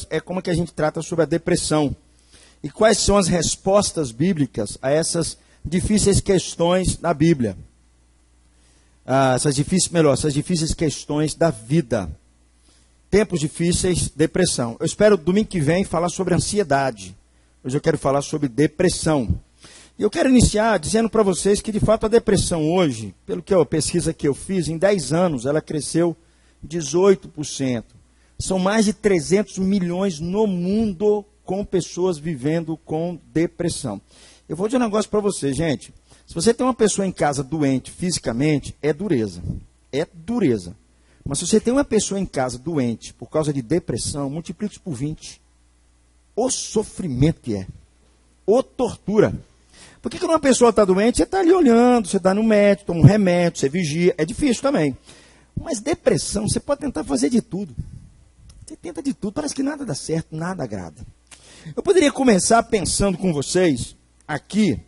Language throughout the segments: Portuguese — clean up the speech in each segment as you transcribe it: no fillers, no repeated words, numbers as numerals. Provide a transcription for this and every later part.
é como que a gente trata sobre a depressão. E quais são as respostas bíblicas a essas difíceis questões da Bíblia. Essas difíceis questões da vida. Tempos difíceis, depressão. Eu espero domingo que vem falar sobre ansiedade. Hoje eu quero falar sobre depressão. E eu quero iniciar dizendo para vocês que, de fato, a depressão hoje, pelo que a pesquisa que eu fiz, em 10 anos ela cresceu 18%. São mais de 300 milhões no mundo com pessoas vivendo com depressão. Eu vou dizer um negócio para vocês, gente. Se você tem uma pessoa em casa doente fisicamente, é dureza. É dureza. Mas se você tem uma pessoa em casa doente por causa de depressão, multiplique isso por 20. O sofrimento que é. O tortura. Por que quando uma pessoa está doente, você está ali olhando, você está no médico, toma um remédio, você vigia. É difícil também. Mas depressão, você pode tentar fazer de tudo. Você tenta de tudo, parece que nada dá certo, nada agrada. Eu poderia começar pensando com vocês aqui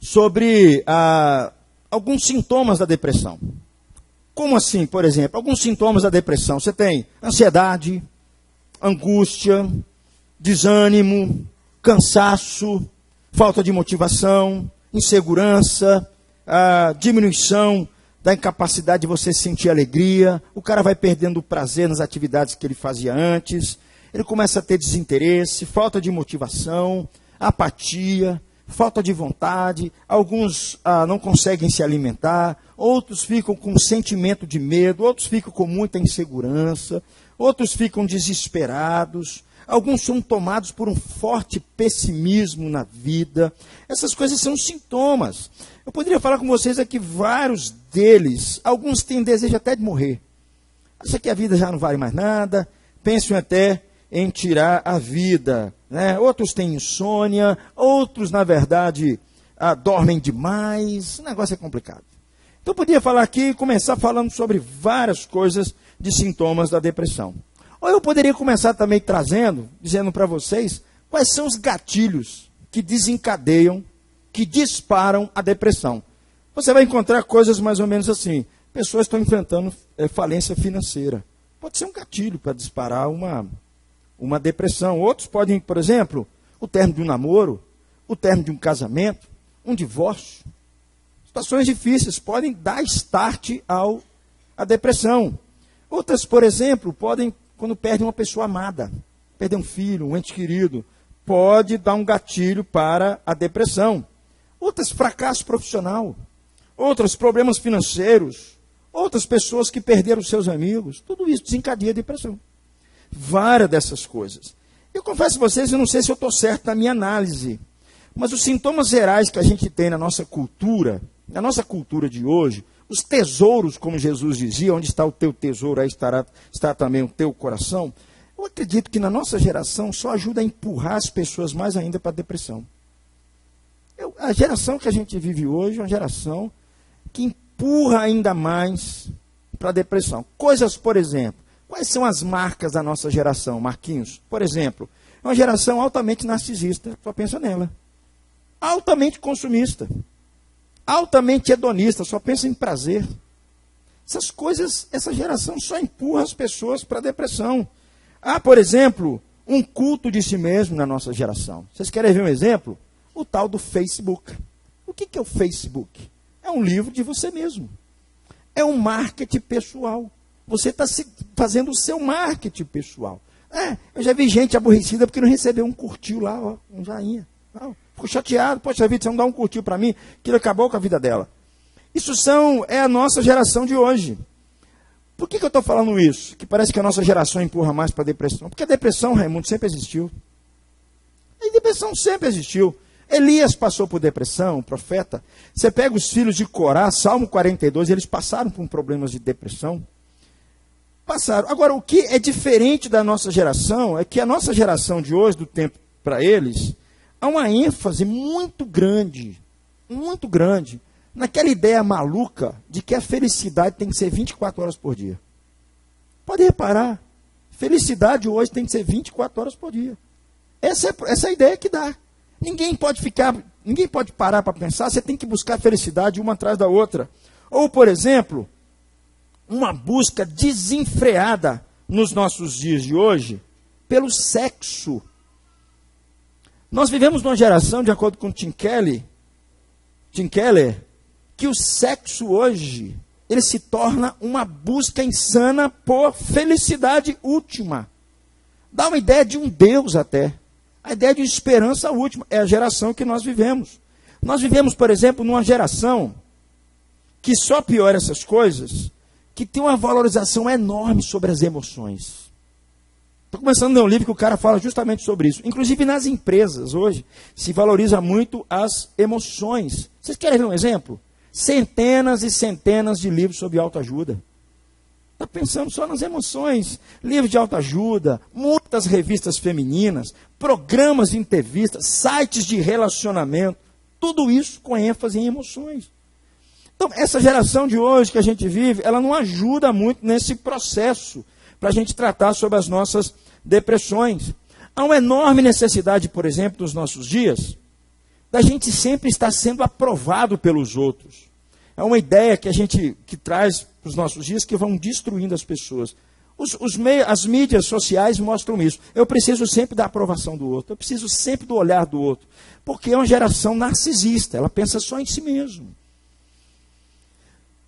sobre alguns sintomas da depressão. Como assim, por exemplo? Alguns sintomas da depressão. Você tem ansiedade, angústia, desânimo, cansaço, falta de motivação, insegurança, diminuição da incapacidade de você sentir alegria. O cara vai perdendo o prazer nas atividades que ele fazia antes. Ele começa a ter desinteresse, falta de motivação, apatia, falta de vontade. Alguns não conseguem se alimentar, outros ficam com sentimento de medo, outros ficam com muita insegurança, outros ficam desesperados. Alguns são tomados por um forte pessimismo na vida. Essas coisas são sintomas. Eu poderia falar com vocês aqui vários deles. Alguns têm desejo até de morrer. Acham que a vida já não vale mais nada. Pensam até em tirar a vida. Né? Outros têm insônia. Outros, na verdade, dormem demais. O negócio é complicado. Então eu poderia falar aqui e começar falando sobre várias coisas de sintomas da depressão. Ou eu poderia começar também dizendo para vocês quais são os gatilhos que desencadeiam, que disparam a depressão. Você vai encontrar coisas mais ou menos assim. Pessoas estão enfrentando falência financeira. Pode ser um gatilho para disparar uma depressão. Outros podem, por exemplo, o término de um namoro, o término de um casamento, um divórcio. Situações difíceis podem dar start à depressão. Outras, por exemplo, podem, quando perde uma pessoa amada, perder um filho, um ente querido, pode dar um gatilho para a depressão. Outras, fracasso profissional. Outras, problemas financeiros. Outras pessoas que perderam seus amigos. Tudo isso desencadeia a depressão. Várias dessas coisas. Eu confesso a vocês, eu não sei se eu estou certo na minha análise, mas os sintomas gerais que a gente tem na nossa cultura de hoje, os tesouros, como Jesus dizia, onde está o teu tesouro, aí está também o teu coração. Eu acredito que na nossa geração só ajuda a empurrar as pessoas mais ainda para a depressão. A geração que a gente vive hoje é uma geração que empurra ainda mais para a depressão. Coisas, por exemplo, quais são as marcas da nossa geração, Marquinhos? Por exemplo, é uma geração altamente narcisista, só pensa nela. Altamente consumista. Altamente hedonista, só pensa em prazer. Essas coisas, essa geração só empurra as pessoas para a depressão. Há, por exemplo, um culto de si mesmo na nossa geração. Vocês querem ver um exemplo? O tal do Facebook. O que é o Facebook? É um livro de você mesmo. É um marketing pessoal. Você está fazendo o seu marketing pessoal. Eu já vi gente aborrecida porque não recebeu um curtiu lá, ó, um joinha. Ficou chateado, poxa vida, você não dá um curtiu para mim, que ele acabou com a vida dela. Isso é a nossa geração de hoje. Por que eu estou falando isso? Que parece que a nossa geração empurra mais para a depressão. Porque a depressão, Raimundo, sempre existiu. A depressão sempre existiu. Elias passou por depressão, o profeta. Você pega os filhos de Corá, Salmo 42, eles passaram por problemas de depressão. Passaram. Agora, o que é diferente da nossa geração é que a nossa geração de hoje, do tempo para eles, há uma ênfase muito grande, naquela ideia maluca de que a felicidade tem que ser 24 horas por dia. Pode reparar, felicidade hoje tem que ser 24 horas por dia. Essa é a ideia que dá. Ninguém pode parar para pensar, você tem que buscar felicidade uma atrás da outra. Ou, por exemplo, uma busca desenfreada nos nossos dias de hoje pelo sexo. Nós vivemos numa geração, de acordo com Tim Keller, que o sexo hoje, ele se torna uma busca insana por felicidade última. Dá uma ideia de um Deus até. A ideia de esperança última. É a geração que nós vivemos. Nós vivemos, por exemplo, numa geração que só piora essas coisas, que tem uma valorização enorme sobre as emoções. Estou começando a ler um livro que o cara fala justamente sobre isso. Inclusive nas empresas hoje, se valoriza muito as emoções. Vocês querem ver um exemplo? Centenas e centenas de livros sobre autoajuda. Está pensando só nas emoções. Livros de autoajuda, muitas revistas femininas, programas de entrevista, sites de relacionamento. Tudo isso com ênfase em emoções. Então, essa geração de hoje que a gente vive, ela não ajuda muito nesse processo para a gente tratar sobre as nossas depressões. Há uma enorme necessidade, por exemplo, nos nossos dias, da gente sempre estar sendo aprovado pelos outros. É uma ideia que a gente traz para os nossos dias que vão destruindo as pessoas. As mídias sociais mostram isso. Eu preciso sempre da aprovação do outro. Eu preciso sempre do olhar do outro. Porque é uma geração narcisista. Ela pensa só em si mesma.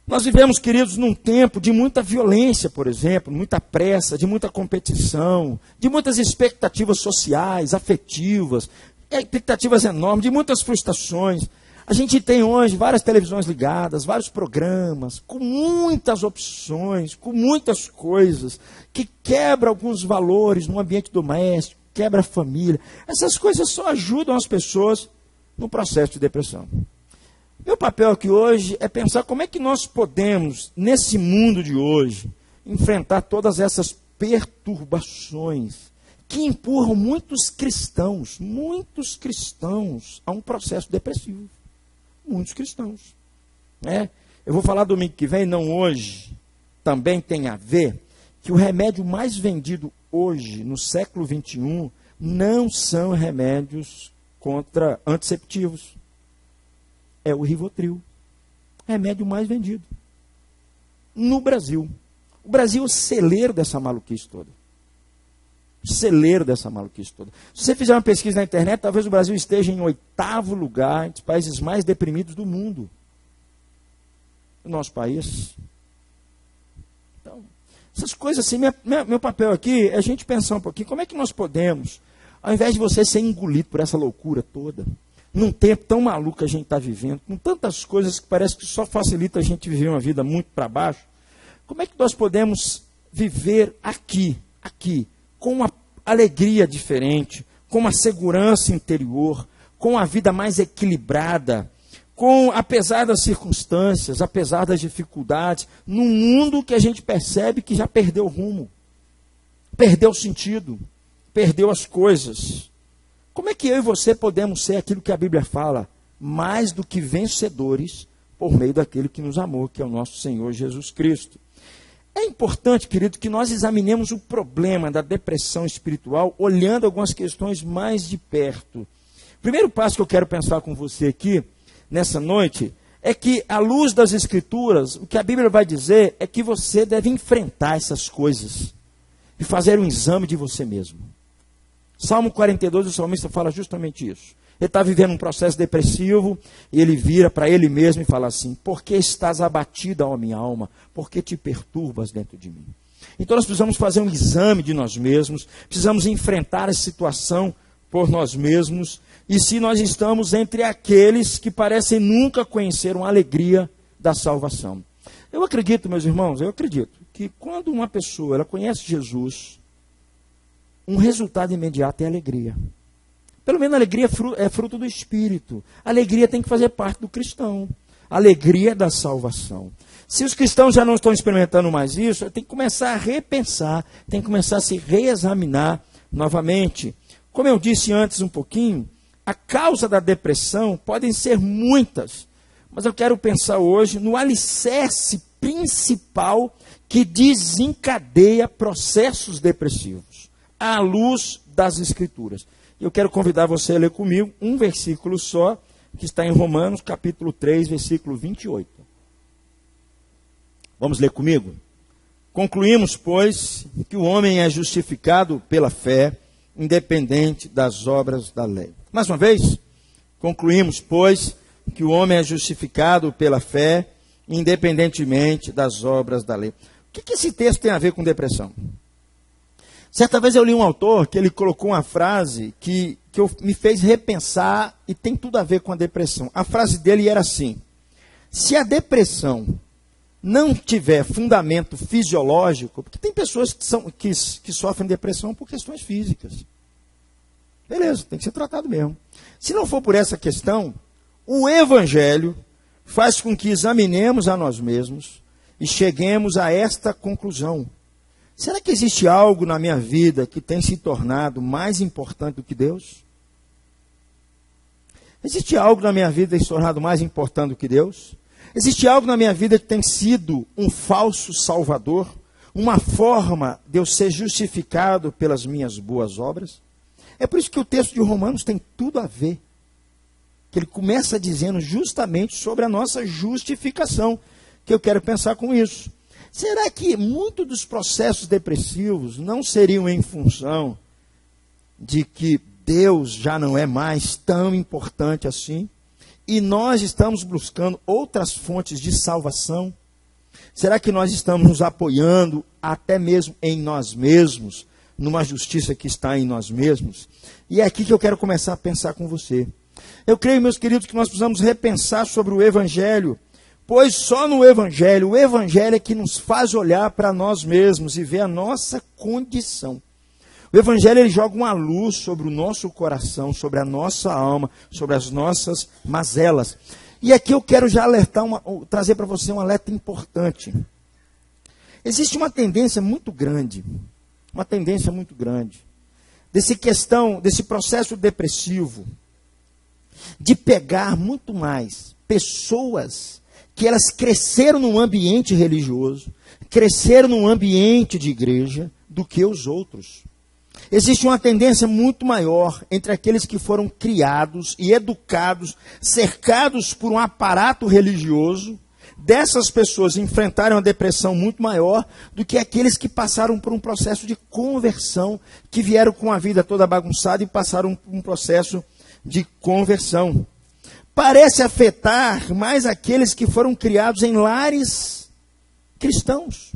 Nós vivemos, queridos, num tempo de muita violência, por exemplo, muita pressa, de muita competição, de muitas expectativas sociais, afetivas, expectativas enormes, de muitas frustrações. A gente tem hoje várias televisões ligadas, vários programas, com muitas opções, com muitas coisas, que quebra alguns valores no ambiente doméstico, quebra a família. Essas coisas só ajudam as pessoas no processo de depressão. Meu papel aqui hoje é pensar como é que nós podemos, nesse mundo de hoje, enfrentar todas essas perturbações que empurram muitos cristãos a um processo depressivo. Muitos cristãos. Né? Eu vou falar domingo que vem, não hoje, também tem a ver que o remédio mais vendido hoje, no século XXI, não são remédios contra antisseптívos. É o Rivotril. Remédio mais vendido. No Brasil. O Brasil é o celeiro dessa maluquice toda. Celeiro dessa maluquice toda. Se você fizer uma pesquisa na internet, talvez o Brasil esteja em 8º lugar entre os países mais deprimidos do mundo. O nosso país. Então, essas coisas assim, meu papel aqui é a gente pensar um pouquinho, como é que nós podemos, ao invés de você ser engolido por essa loucura toda, num tempo tão maluco que a gente está vivendo, com tantas coisas que parece que só facilita a gente viver uma vida muito para baixo, como é que nós podemos viver aqui, com uma alegria diferente, com uma segurança interior, com uma vida mais equilibrada, apesar das circunstâncias, apesar das dificuldades, num mundo que a gente percebe que já perdeu o rumo, perdeu o sentido, perdeu as coisas. Como é que eu e você podemos ser aquilo que a Bíblia fala? Mais do que vencedores por meio daquele que nos amou, que é o nosso Senhor Jesus Cristo. É importante, querido, que nós examinemos o problema da depressão espiritual, olhando algumas questões mais de perto. O primeiro passo que eu quero pensar com você aqui, nessa noite, é que, à luz das Escrituras, o que a Bíblia vai dizer é que você deve enfrentar essas coisas e fazer um exame de você mesmo. Salmo 42, o salmista fala justamente isso. Ele está vivendo um processo depressivo e ele vira para ele mesmo e fala assim: por que estás abatida, ó minha alma? Por que te perturbas dentro de mim? Então nós precisamos fazer um exame de nós mesmos, precisamos enfrentar essa situação por nós mesmos, e se nós estamos entre aqueles que parecem nunca conhecer uma alegria da salvação. Eu acredito, meus irmãos, que quando uma pessoa ela conhece Jesus, um resultado imediato é alegria. Pelo menos a alegria é fruto do Espírito. A alegria tem que fazer parte do cristão. A alegria da salvação. Se os cristãos já não estão experimentando mais isso, tem que começar a repensar, tem que começar a se reexaminar novamente. Como eu disse antes um pouquinho, a causa da depressão podem ser muitas, mas eu quero pensar hoje no alicerce principal que desencadeia processos depressivos, à luz das Escrituras. Eu quero convidar você a ler comigo um versículo só, que está em Romanos, capítulo 3, versículo 28. Vamos ler comigo? Concluímos, pois, que o homem é justificado pela fé, independente das obras da lei. Mais uma vez, concluímos, pois, que o homem é justificado pela fé, independentemente das obras da lei. O que esse texto tem a ver com depressão? Certa vez eu li um autor que ele colocou uma frase que me fez repensar e tem tudo a ver com a depressão. A frase dele era assim: se a depressão não tiver fundamento fisiológico, porque tem pessoas que sofrem depressão por questões físicas. Beleza, tem que ser tratado mesmo. Se não for por essa questão, o Evangelho faz com que examinemos a nós mesmos e cheguemos a esta conclusão. Será que existe algo na minha vida que tem se tornado mais importante do que Deus? Existe algo na minha vida que tem se tornado mais importante do que Deus? Existe algo na minha vida que tem sido um falso salvador? Uma forma de eu ser justificado pelas minhas boas obras? É por isso que o texto de Romanos tem tudo a ver. Que ele começa dizendo justamente sobre a nossa justificação, que eu quero pensar com isso. Será que muitos dos processos depressivos não seriam em função de que Deus já não é mais tão importante assim? E nós estamos buscando outras fontes de salvação? Será que nós estamos nos apoiando até mesmo em nós mesmos, numa justiça que está em nós mesmos? E é aqui que eu quero começar a pensar com você. Eu creio, meus queridos, que nós precisamos repensar sobre o Evangelho, pois só no Evangelho, o Evangelho é que nos faz olhar para nós mesmos e ver a nossa condição. O Evangelho ele joga uma luz sobre o nosso coração, sobre a nossa alma, sobre as nossas mazelas. E aqui eu quero já trazer para você um alerta importante. Existe uma tendência muito grande, desse processo depressivo, de pegar muito mais pessoas que elas cresceram num ambiente religioso, cresceram num ambiente de igreja, do que os outros. Existe uma tendência muito maior entre aqueles que foram criados e educados, cercados por um aparato religioso, dessas pessoas enfrentarem uma depressão muito maior do que aqueles que passaram por um processo de conversão, que vieram com a vida toda bagunçada e passaram por um processo de conversão. Parece afetar mais aqueles que foram criados em lares cristãos,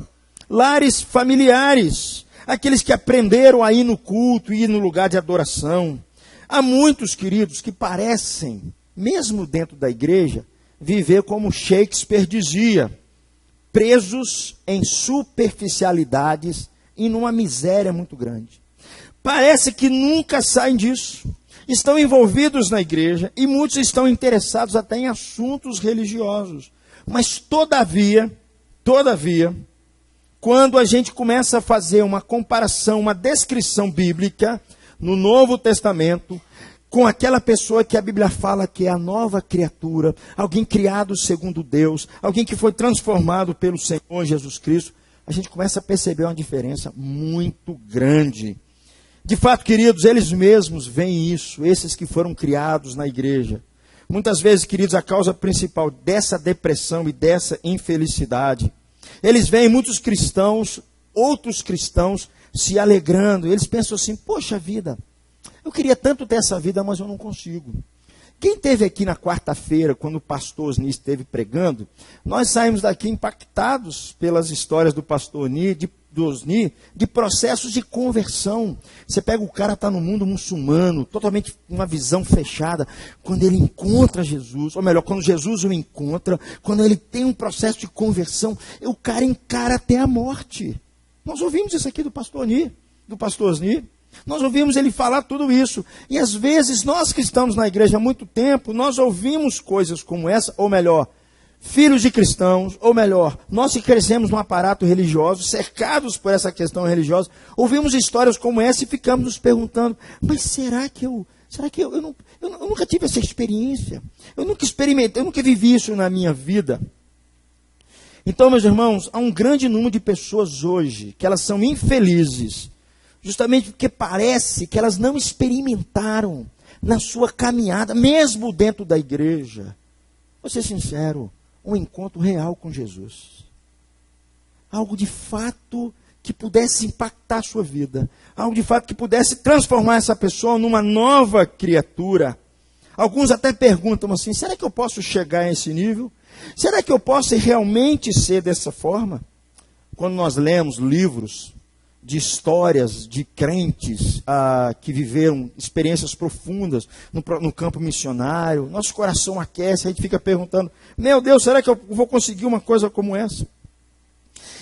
lares familiares, aqueles que aprenderam a ir no culto, ir no lugar de adoração. Há muitos, queridos, que parecem, mesmo dentro da igreja, viver como Shakespeare dizia, presos em superficialidades e numa miséria muito grande. Parece que nunca saem disso. Estão envolvidos na igreja e muitos estão interessados até em assuntos religiosos. Mas todavia, quando a gente começa a fazer uma comparação, uma descrição bíblica no Novo Testamento, com aquela pessoa que a Bíblia fala que é a nova criatura, alguém criado segundo Deus, alguém que foi transformado pelo Senhor Jesus Cristo, a gente começa a perceber uma diferença muito grande. De fato, queridos, eles mesmos veem isso, esses que foram criados na igreja. Muitas vezes, queridos, a causa principal dessa depressão e dessa infelicidade, eles veem muitos cristãos, outros cristãos, se alegrando. Eles pensam assim, poxa vida, eu queria tanto ter essa vida, mas eu não consigo. Quem esteve aqui na quarta-feira, quando o pastor Osni esteve pregando, nós saímos daqui impactados pelas histórias do pastor Osni, de processos de conversão. Você pega o cara, está no mundo muçulmano, totalmente uma visão fechada. Quando ele encontra Jesus, ou melhor, quando Jesus o encontra, quando ele tem um processo de conversão, o cara encara até a morte. Nós ouvimos isso aqui do pastor Osni. Nós ouvimos ele falar tudo isso. E às vezes, nós que estamos na igreja há muito tempo, nós ouvimos coisas como essa, ou melhor, filhos de cristãos, ou melhor, nós que crescemos num aparato religioso, cercados por essa questão religiosa, ouvimos histórias como essa e ficamos nos perguntando, mas será que eu nunca tive essa experiência? Eu nunca experimentei, eu nunca vivi isso na minha vida. Então, meus irmãos, há um grande número de pessoas hoje que elas são infelizes, justamente porque parece que elas não experimentaram na sua caminhada, mesmo dentro da igreja, vou ser sincero, um encontro real com Jesus. algo de fato que pudesse impactar a sua vida, algo de fato que pudesse transformar essa pessoa numa nova criatura. Alguns até perguntam assim, será que eu posso chegar a esse nível? Será que eu posso realmente ser dessa forma? Quando nós lemos livros de histórias de crentes que viveram experiências profundas no campo missionário, nosso coração aquece, a gente fica perguntando, meu Deus, será que eu vou conseguir uma coisa como essa?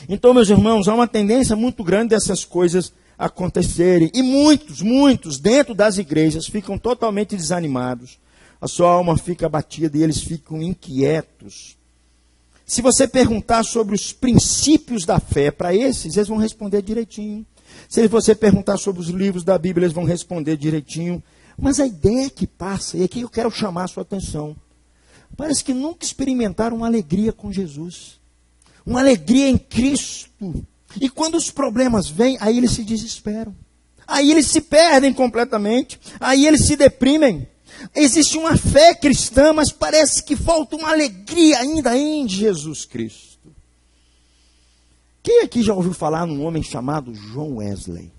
Então, meus irmãos, há uma tendência muito grande dessas coisas acontecerem. E muitos dentro das igrejas ficam totalmente desanimados. A sua alma fica abatida e eles ficam inquietos. Se você perguntar sobre os princípios da fé para esses, eles vão responder direitinho. Se você perguntar sobre os livros da Bíblia, eles vão responder direitinho. Mas a ideia que passa, e aqui eu quero chamar a sua atenção, parece que nunca experimentaram uma alegria com Jesus. Uma alegria em Cristo. E quando os problemas vêm, aí eles se desesperam. Aí eles se perdem completamente. Aí eles se deprimem. Existe uma fé cristã, mas parece que falta uma alegria ainda em Jesus Cristo. Quem aqui já ouviu falar num homem chamado John Wesley?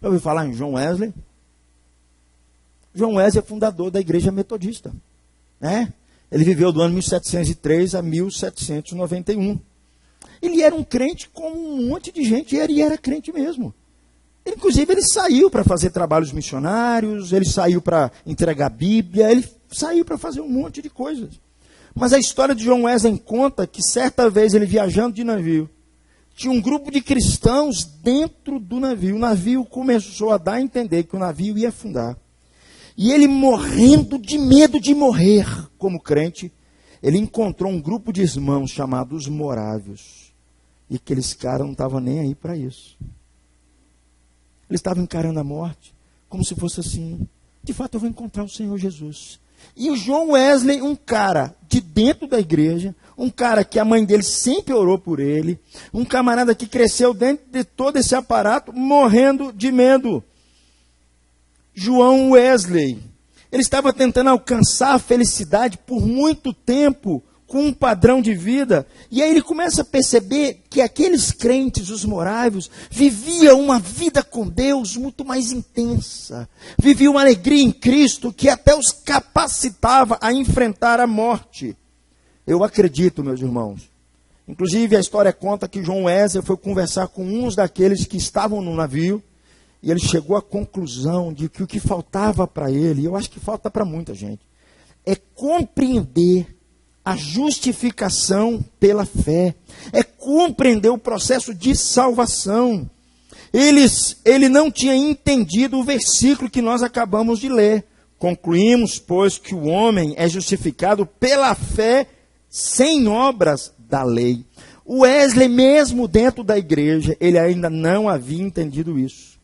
Já ouviu falar em John Wesley? John Wesley é fundador da Igreja Metodista. Né? Ele viveu do ano 1703 a 1791. Ele era um crente como um monte de gente, e ele era crente mesmo. Inclusive, ele saiu para fazer trabalhos missionários, ele saiu para entregar a Bíblia, ele saiu para fazer um monte de coisas. Mas a história de John Wesley conta que certa vez ele viajando de navio, tinha um grupo de cristãos dentro do navio. O navio começou a dar a entender que o navio ia afundar. E ele, morrendo de medo de morrer como crente, ele encontrou um grupo de irmãos chamados morávios. E aqueles caras não estavam nem aí para isso. Eles estavam encarando a morte como se fosse assim, de fato eu vou encontrar o Senhor Jesus. E o John Wesley, um cara de dentro da igreja, um cara que a mãe dele sempre orou por ele, um camarada que cresceu dentro de todo esse aparato, morrendo de medo. João Wesley, ele estava tentando alcançar a felicidade por muito tempo, com um padrão de vida, e aí ele começa a perceber que aqueles crentes, os morávios, viviam uma vida com Deus muito mais intensa, viviam uma alegria em Cristo que até os capacitava a enfrentar a morte. Eu acredito, meus irmãos, inclusive a história conta que João Wesley foi conversar com uns daqueles que estavam no navio, e ele chegou à conclusão de que o que faltava para ele, e eu acho que falta para muita gente, é compreender a justificação pela fé, é compreender o processo de salvação. Ele não tinha entendido o versículo que nós acabamos de ler. Concluímos, pois, que o homem é justificado pela fé sem obras da lei. O Wesley, mesmo dentro da igreja, ele ainda não havia entendido isso.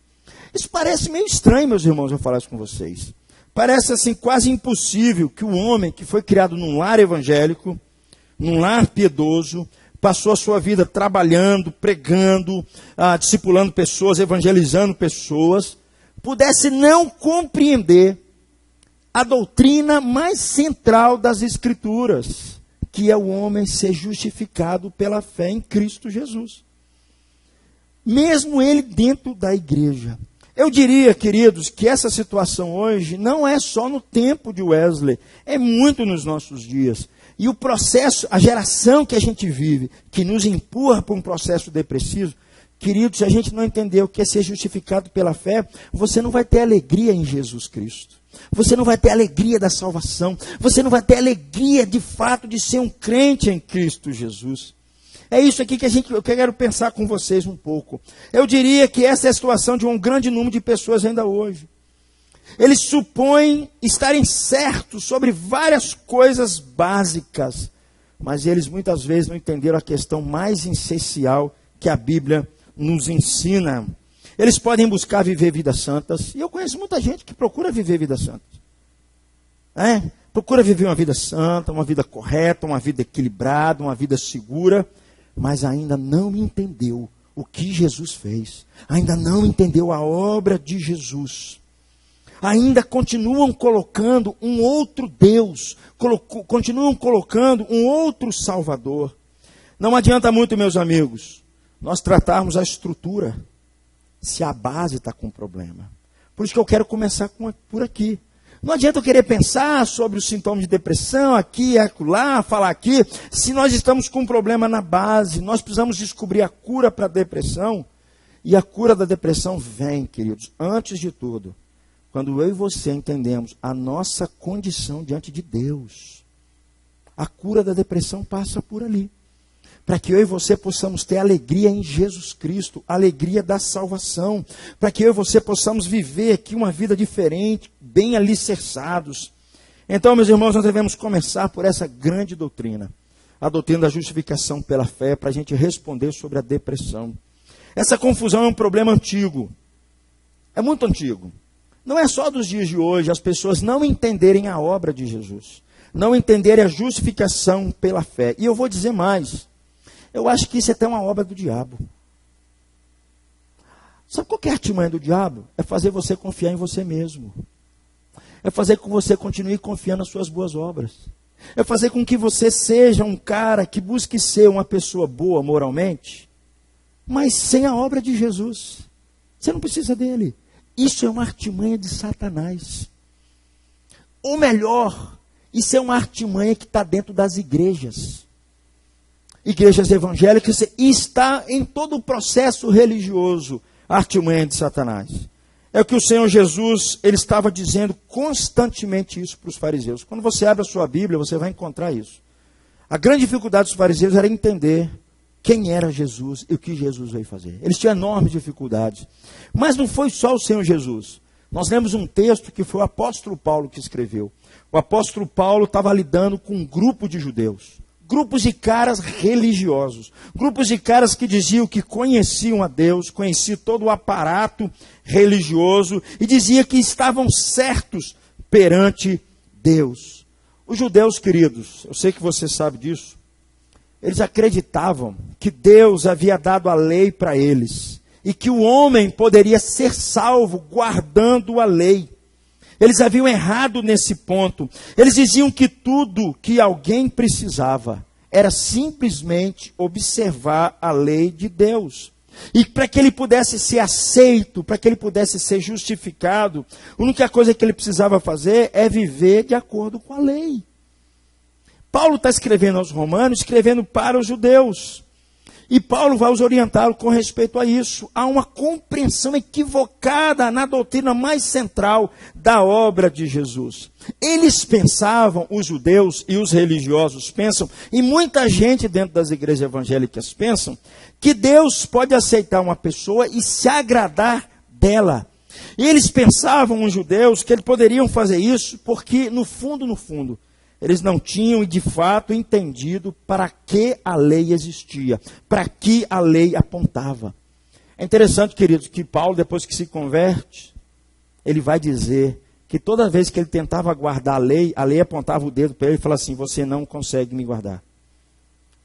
Isso parece meio estranho, meus irmãos, eu falar isso com vocês. Parece assim quase impossível que o homem que foi criado num lar evangélico, num lar piedoso, passou a sua vida trabalhando, pregando, discipulando pessoas, evangelizando pessoas, pudesse não compreender a doutrina mais central das Escrituras, que é o homem ser justificado pela fé em Cristo Jesus. Mesmo ele dentro da igreja. Eu diria, queridos, que essa situação hoje não é só no tempo de Wesley, é muito nos nossos dias. E o processo, a geração que a gente vive, que nos empurra para um processo depressivo, queridos, se a gente não entender o que é ser justificado pela fé, você não vai ter alegria em Jesus Cristo. Você não vai ter alegria da salvação. Você não vai ter alegria, de fato, de ser um crente em Cristo Jesus. É isso aqui que eu quero pensar com vocês um pouco. Eu diria que essa é a situação de um grande número de pessoas ainda hoje. Eles supõem estarem certos sobre várias coisas básicas, mas eles muitas vezes não entenderam a questão mais essencial que a Bíblia nos ensina. Eles podem buscar viver vidas santas, e eu conheço muita gente que procura viver vidas santas. Procura viver uma vida santa, uma vida correta, uma vida equilibrada, uma vida segura, mas ainda não entendeu o que Jesus fez, ainda não entendeu a obra de Jesus, ainda continuam colocando um outro Deus, continuam colocando um outro Salvador. Não adianta muito, meus amigos, nós tratarmos a estrutura se a base está com problema. Por isso que eu quero começar por aqui. Não adianta eu querer pensar sobre os sintomas de depressão, aqui, acolá, falar aqui, se nós estamos com um problema na base. Nós precisamos descobrir a cura para a depressão. E a cura da depressão vem, queridos, antes de tudo, quando eu e você entendemos a nossa condição diante de Deus. A cura da depressão passa por ali. Para que eu e você possamos ter alegria em Jesus Cristo, alegria da salvação, para que eu e você possamos viver aqui uma vida diferente, bem alicerçados. Então, meus irmãos, nós devemos começar por essa grande doutrina, a doutrina da justificação pela fé, para a gente responder sobre a depressão. Essa confusão é um problema antigo, é muito antigo. Não é só dos dias de hoje, as pessoas não entenderem a obra de Jesus, não entenderem a justificação pela fé. E eu vou dizer mais. Eu acho que isso é até uma obra do diabo. Sabe qual que é a artimanha do diabo? É fazer você confiar em você mesmo. É fazer com que você continue confiando nas suas boas obras. É fazer com que você seja um cara que busque ser uma pessoa boa moralmente, mas sem a obra de Jesus. Você não precisa dele. Isso é uma artimanha de Satanás. Ou melhor, isso é uma artimanha que está dentro das igrejas. Igrejas evangélicas, e está em todo o processo religioso, a artimanha de Satanás. É o que o Senhor Jesus, ele estava dizendo constantemente isso para os fariseus. Quando você abre a sua Bíblia, você vai encontrar isso. A grande dificuldade dos fariseus era entender quem era Jesus e o que Jesus veio fazer. Eles tinham enormes dificuldades. Mas não foi só o Senhor Jesus. Nós lemos um texto que foi o apóstolo Paulo que escreveu. O apóstolo Paulo estava lidando com um grupo de judeus. Grupos de caras religiosos, grupos de caras que diziam que conheciam a Deus, conheciam todo o aparato religioso e diziam que estavam certos perante Deus. Os judeus, queridos, eu sei que você sabe disso, eles acreditavam que Deus havia dado a lei para eles e que o homem poderia ser salvo guardando a lei. Eles haviam errado nesse ponto. Eles diziam que tudo que alguém precisava era simplesmente observar a lei de Deus. E para que ele pudesse ser aceito, para que ele pudesse ser justificado, a única coisa que ele precisava fazer é viver de acordo com a lei. Paulo está escrevendo aos romanos, escrevendo para os judeus. E Paulo vai os orientar com respeito a isso. Há uma compreensão equivocada na doutrina mais central da obra de Jesus. Eles pensavam, os judeus e os religiosos pensam, e muita gente dentro das igrejas evangélicas pensam, que Deus pode aceitar uma pessoa e se agradar dela. E eles pensavam, os judeus, que eles poderiam fazer isso porque, no fundo, eles não tinham, de fato, entendido para que a lei existia, para que a lei apontava. É interessante, queridos, que Paulo, depois que se converte, ele vai dizer que toda vez que ele tentava guardar a lei apontava o dedo para ele e falava assim, você não consegue me guardar.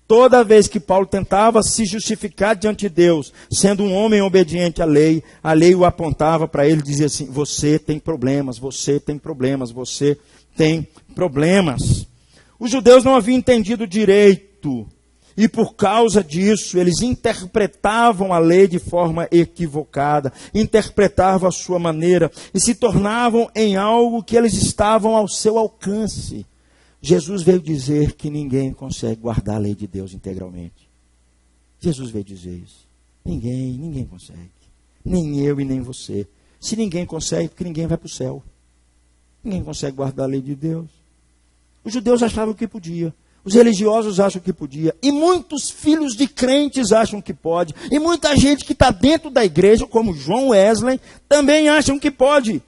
Toda vez que Paulo tentava se justificar diante de Deus, sendo um homem obediente à lei o apontava para ele e dizia assim, você tem problemas, você tem problemas, você tem problemas. Os judeus não haviam entendido direito e por causa disso eles interpretavam a lei de forma equivocada, interpretavam a sua maneira e se tornavam em algo que eles estavam ao seu alcance. Jesus veio dizer que ninguém consegue guardar a lei de Deus integralmente. Jesus veio dizer isso. Ninguém consegue. Nem eu e nem você. Se ninguém consegue, porque ninguém vai para o céu. Ninguém consegue guardar a lei de Deus. Os judeus achavam que podia. Os religiosos acham que podia. E muitos filhos de crentes acham que pode. E muita gente que está dentro da igreja, como João Wesley, também acham que pode.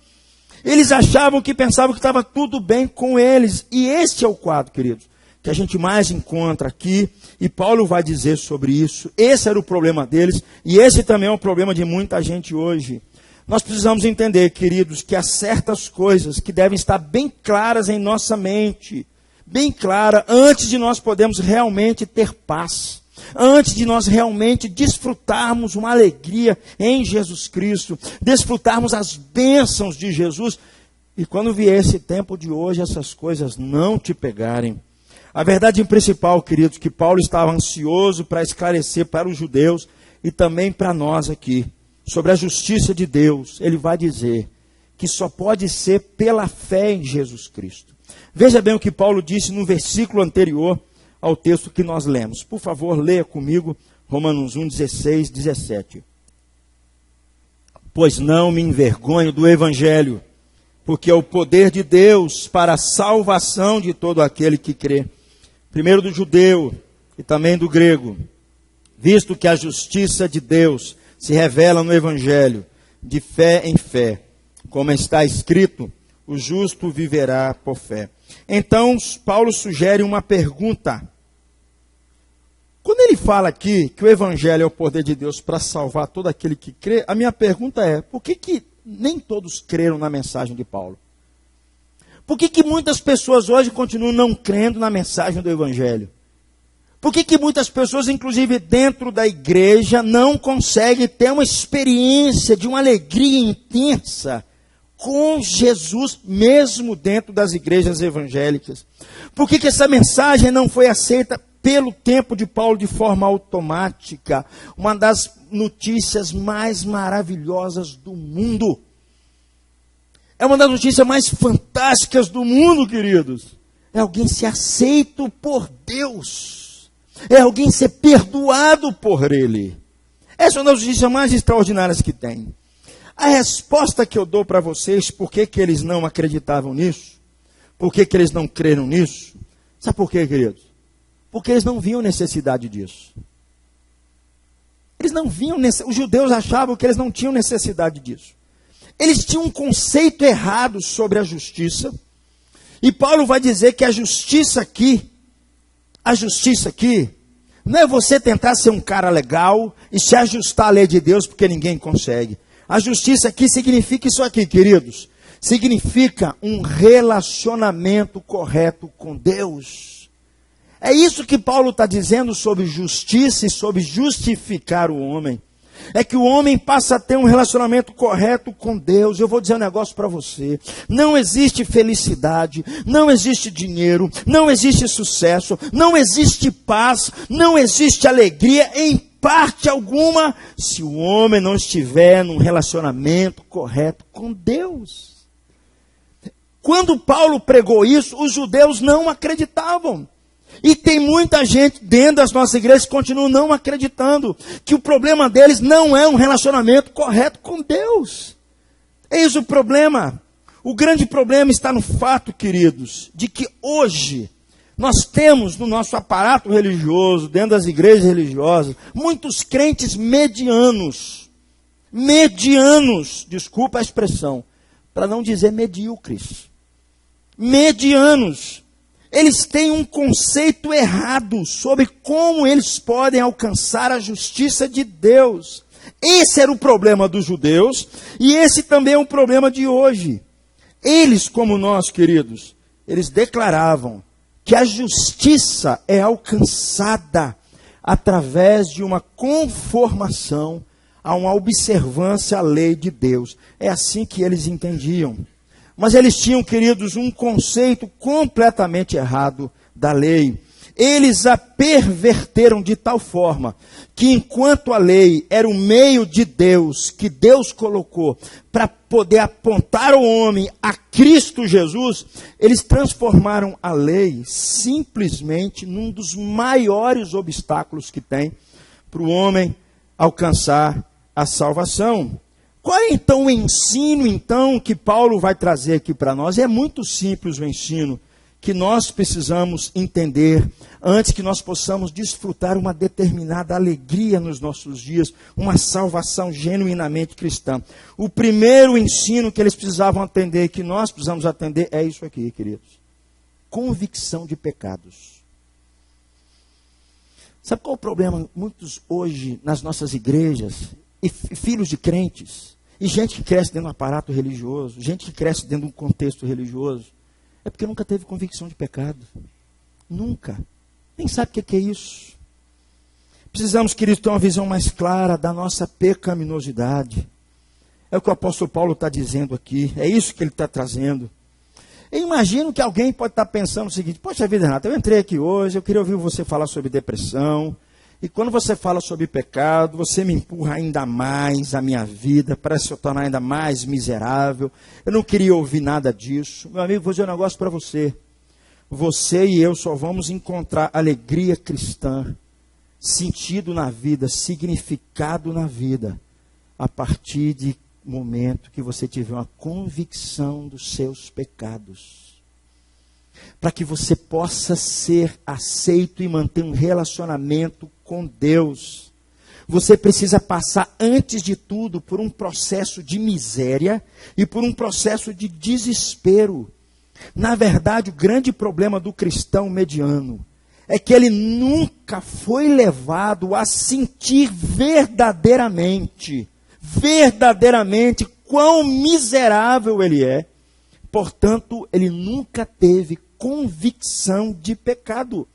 Eles achavam que pensavam que estava tudo bem com eles. E este é o quadro, queridos, que a gente mais encontra aqui. E Paulo vai dizer sobre isso. Esse era o problema deles. E esse também é o problema de muita gente hoje. Nós precisamos entender, queridos, que há certas coisas que devem estar bem claras em nossa mente, bem clara, antes de nós podermos realmente ter paz, antes de nós realmente desfrutarmos uma alegria em Jesus Cristo, desfrutarmos as bênçãos de Jesus. E quando vier esse tempo de hoje, essas coisas não te pegarem. A verdade principal, queridos, que Paulo estava ansioso para esclarecer para os judeus e também para nós aqui, sobre a justiça de Deus, ele vai dizer que só pode ser pela fé em Jesus Cristo. Veja bem o que Paulo disse no versículo anterior ao texto que nós lemos. Por favor, leia comigo Romanos 1, 16, 17. Pois não me envergonho do Evangelho, porque é o poder de Deus para a salvação de todo aquele que crê. Primeiro do judeu e também do grego, visto que a justiça de Deus se revela no Evangelho, de fé em fé, como está escrito, o justo viverá por fé. Então, Paulo sugere uma pergunta. Quando ele fala aqui que o Evangelho é o poder de Deus para salvar todo aquele que crê, a minha pergunta é, por que nem todos creram na mensagem de Paulo? Por que muitas pessoas hoje continuam não crendo na mensagem do Evangelho? Por que muitas pessoas, inclusive dentro da igreja, não conseguem ter uma experiência de uma alegria intensa com Jesus, mesmo dentro das igrejas evangélicas? Por que essa mensagem não foi aceita pelo tempo de Paulo de forma automática? Uma das notícias mais maravilhosas do mundo. É uma das notícias mais fantásticas do mundo, queridos. É alguém ser aceito por Deus. É alguém ser perdoado por Ele. Essa é uma das notícias mais extraordinárias que tem. A resposta que eu dou para vocês, por que eles não acreditavam nisso? Por que eles não creram nisso? Sabe por quê, queridos? Porque eles não viam necessidade disso. Eles não viam, os judeus achavam que eles não tinham necessidade disso. Eles tinham um conceito errado sobre a justiça. E Paulo vai dizer que a justiça aqui, não é você tentar ser um cara legal e se ajustar à lei de Deus, porque ninguém consegue. A justiça aqui significa isso aqui, queridos. Significa um relacionamento correto com Deus. É isso que Paulo está dizendo sobre justiça e sobre justificar o homem. É que o homem passa a ter um relacionamento correto com Deus. Eu vou dizer um negócio para você. Não existe felicidade, não existe dinheiro, não existe sucesso, não existe paz, não existe alegria em parte alguma, se o homem não estiver num relacionamento correto com Deus. Quando Paulo pregou isso, os judeus não acreditavam. E tem muita gente dentro das nossas igrejas que continua não acreditando que o problema deles não é um relacionamento correto com Deus. Eis o problema. O grande problema está no fato, queridos, de que hoje nós temos no nosso aparato religioso, dentro das igrejas religiosas, muitos crentes medianos, desculpa a expressão, para não dizer medíocres, medianos. Eles têm um conceito errado sobre como eles podem alcançar a justiça de Deus. Esse era o problema dos judeus e esse também é o problema de hoje. Eles, como nós, queridos, eles declaravam que a justiça é alcançada através de uma conformação a uma observância à lei de Deus. É assim que eles entendiam. Mas eles tinham, queridos, um conceito completamente errado da lei. Eles a perverteram de tal forma que enquanto a lei era o meio de Deus, que Deus colocou para poder apontar o homem a Cristo Jesus, eles transformaram a lei simplesmente num dos maiores obstáculos que tem para o homem alcançar a salvação. Qual é então o ensino que Paulo vai trazer aqui para nós? É muito simples o ensino que nós precisamos entender antes que nós possamos desfrutar uma determinada alegria nos nossos dias, uma salvação genuinamente cristã. O primeiro ensino que eles precisavam atender, que nós precisamos atender, é isso aqui, queridos. Convicção de pecados. Sabe qual é o problema? Muitos hoje nas nossas igrejas, e filhos de crentes, e gente que cresce dentro de um aparato religioso, gente que cresce dentro de um contexto religioso, é porque nunca teve convicção de pecado. Nunca. Nem sabe o que é isso. Precisamos, queridos, ter uma visão mais clara da nossa pecaminosidade. É o que o apóstolo Paulo está dizendo aqui. É isso que ele está trazendo. Eu imagino que alguém pode estar pensando o seguinte: poxa vida, Renato, eu entrei aqui hoje, eu queria ouvir você falar sobre depressão, e quando você fala sobre pecado, você me empurra ainda mais a minha vida, parece se eu tornar ainda mais miserável. Eu não queria ouvir nada disso. Meu amigo, vou dizer um negócio para você. Você e eu só vamos encontrar alegria cristã, sentido na vida, significado na vida, a partir de momento que você tiver uma convicção dos seus pecados. Para que você possa ser aceito e manter um relacionamento com Deus, você precisa passar, antes de tudo, por um processo de miséria e por um processo de desespero. Na verdade, o grande problema do cristão mediano é que ele nunca foi levado a sentir verdadeiramente quão miserável ele é. Portanto, ele nunca teve convicção de pecado.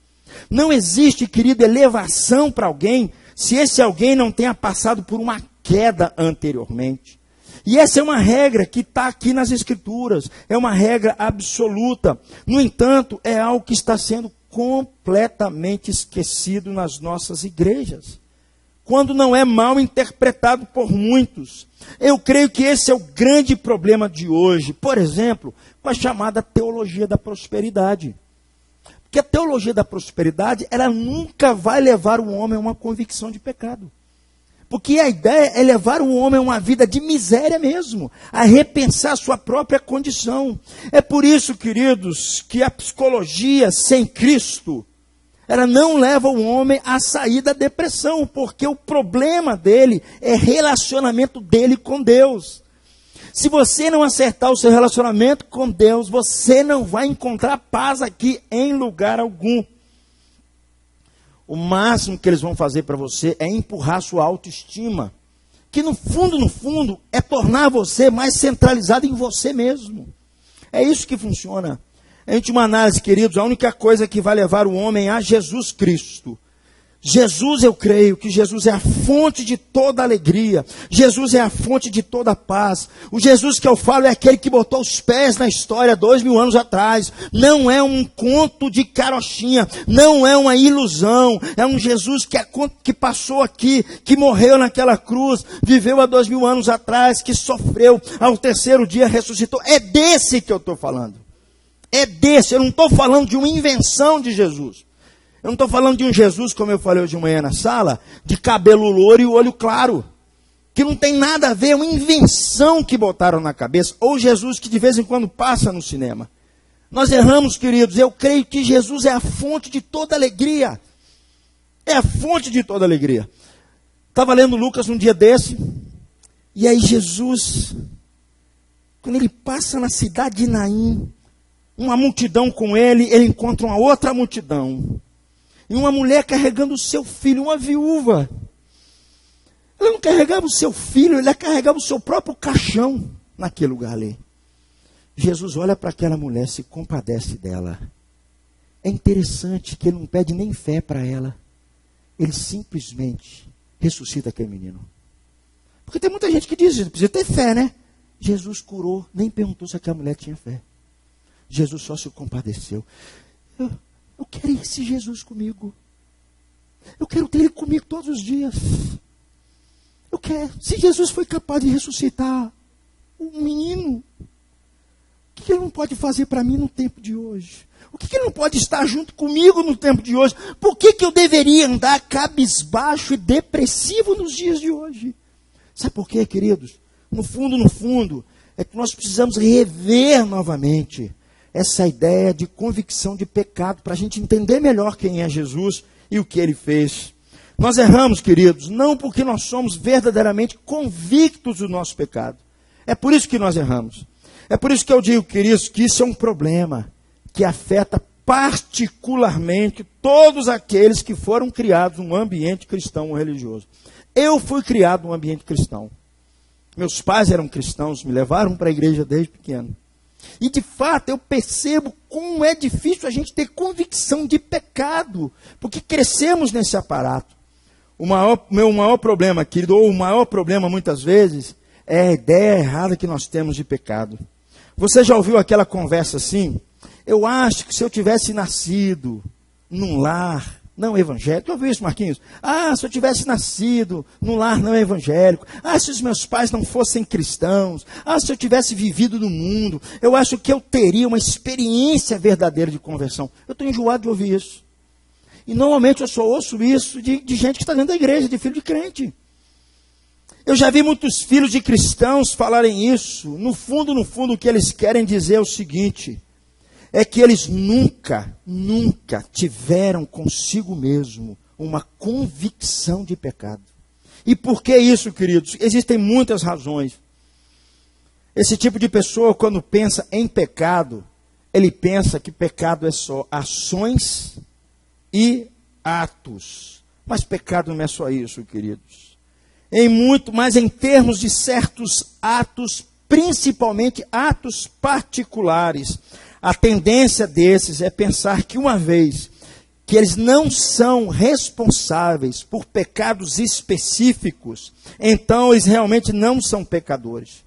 Não existe, querido, elevação para alguém se esse alguém não tenha passado por uma queda anteriormente. E essa é uma regra que está aqui nas Escrituras, é uma regra absoluta. No entanto, é algo que está sendo completamente esquecido nas nossas igrejas, quando não é mal interpretado por muitos. Eu creio que esse é o grande problema de hoje, por exemplo, com a chamada teologia da prosperidade. Porque a teologia da prosperidade, ela nunca vai levar o homem a uma convicção de pecado. Porque a ideia é levar o homem a uma vida de miséria mesmo, a repensar a sua própria condição. É por isso, queridos, que a psicologia sem Cristo, ela não leva o homem a sair da depressão, porque o problema dele é relacionamento dele com Deus. Se você não acertar o seu relacionamento com Deus, você não vai encontrar paz aqui em lugar algum. O máximo que eles vão fazer para você é empurrar sua autoestima, que no fundo, é tornar você mais centralizado em você mesmo. É isso que funciona. Em última análise, queridos, a única coisa que vai levar o homem a Jesus Cristo. Jesus, eu creio que Jesus é a fonte de toda alegria. Jesus é a fonte de toda paz. O Jesus que eu falo é aquele que botou os pés na história 2000 anos atrás. Não é um conto de carochinha, não é uma ilusão. É um Jesus que passou aqui, que morreu naquela cruz, viveu há 2000 anos atrás, que sofreu, ao terceiro dia ressuscitou. É desse que eu estou falando. É desse, eu não estou falando de uma invenção de Jesus. Eu não estou falando de um Jesus, como eu falei hoje de manhã na sala, de cabelo louro e olho claro, que não tem nada a ver, é uma invenção que botaram na cabeça, ou Jesus que de vez em quando passa no cinema. Nós erramos, queridos, eu creio que Jesus é a fonte de toda alegria. É a fonte de toda alegria. Estava lendo Lucas um dia desse, e aí Jesus, quando ele passa na cidade de Naim, uma multidão com ele, ele encontra uma outra multidão. E uma mulher carregando o seu filho, uma viúva. Ela não carregava o seu filho, ela carregava o seu próprio caixão naquele lugar ali. Jesus olha para aquela mulher, se compadece dela. É interessante que ele não pede nem fé para ela. Ele simplesmente ressuscita aquele menino. Porque tem muita gente que diz, precisa ter fé, né? Jesus curou, nem perguntou se aquela mulher tinha fé. Jesus só se compadeceu. Eu quero esse Jesus comigo. Eu quero ter ele comigo todos os dias. Eu quero. Se Jesus foi capaz de ressuscitar um menino, o que ele não pode fazer para mim no tempo de hoje? O que ele não pode estar junto comigo no tempo de hoje? Por que eu deveria andar cabisbaixo e depressivo nos dias de hoje? Sabe por quê, queridos? No fundo, é que nós precisamos rever novamente essa ideia de convicção de pecado, para a gente entender melhor quem é Jesus e o que ele fez. Nós erramos, queridos, não porque nós somos verdadeiramente convictos do nosso pecado. É por isso que nós erramos. É por isso que eu digo, queridos, que isso é um problema que afeta particularmente todos aqueles que foram criados num ambiente cristão ou religioso. Eu fui criado num ambiente cristão. Meus pais eram cristãos, me levaram para a igreja desde pequeno. E de fato eu percebo como é difícil a gente ter convicção de pecado, porque crescemos nesse aparato. O maior problema, querido, ou o maior problema muitas vezes, é a ideia errada que nós temos de pecado. Você já ouviu aquela conversa assim? Eu acho que se eu tivesse nascido num lar não evangélico, já ouviu isso, Marquinhos? Se eu tivesse nascido num lar não evangélico, se os meus pais não fossem cristãos, se eu tivesse vivido no mundo, eu acho que eu teria uma experiência verdadeira de conversão. Eu estou enjoado de ouvir isso. E normalmente eu só ouço isso de gente que está dentro da igreja, de filho de crente. Eu já vi muitos filhos de cristãos falarem isso. No fundo, o que eles querem dizer é o seguinte: é que eles nunca tiveram consigo mesmo uma convicção de pecado. E por que isso, queridos? Existem muitas razões. Esse tipo de pessoa, quando pensa em pecado, ele pensa que pecado é só ações e atos. Mas pecado não é só isso, queridos. Mas em termos de certos atos, principalmente atos particulares, a tendência desses é pensar que uma vez que eles não são responsáveis por pecados específicos, então eles realmente não são pecadores.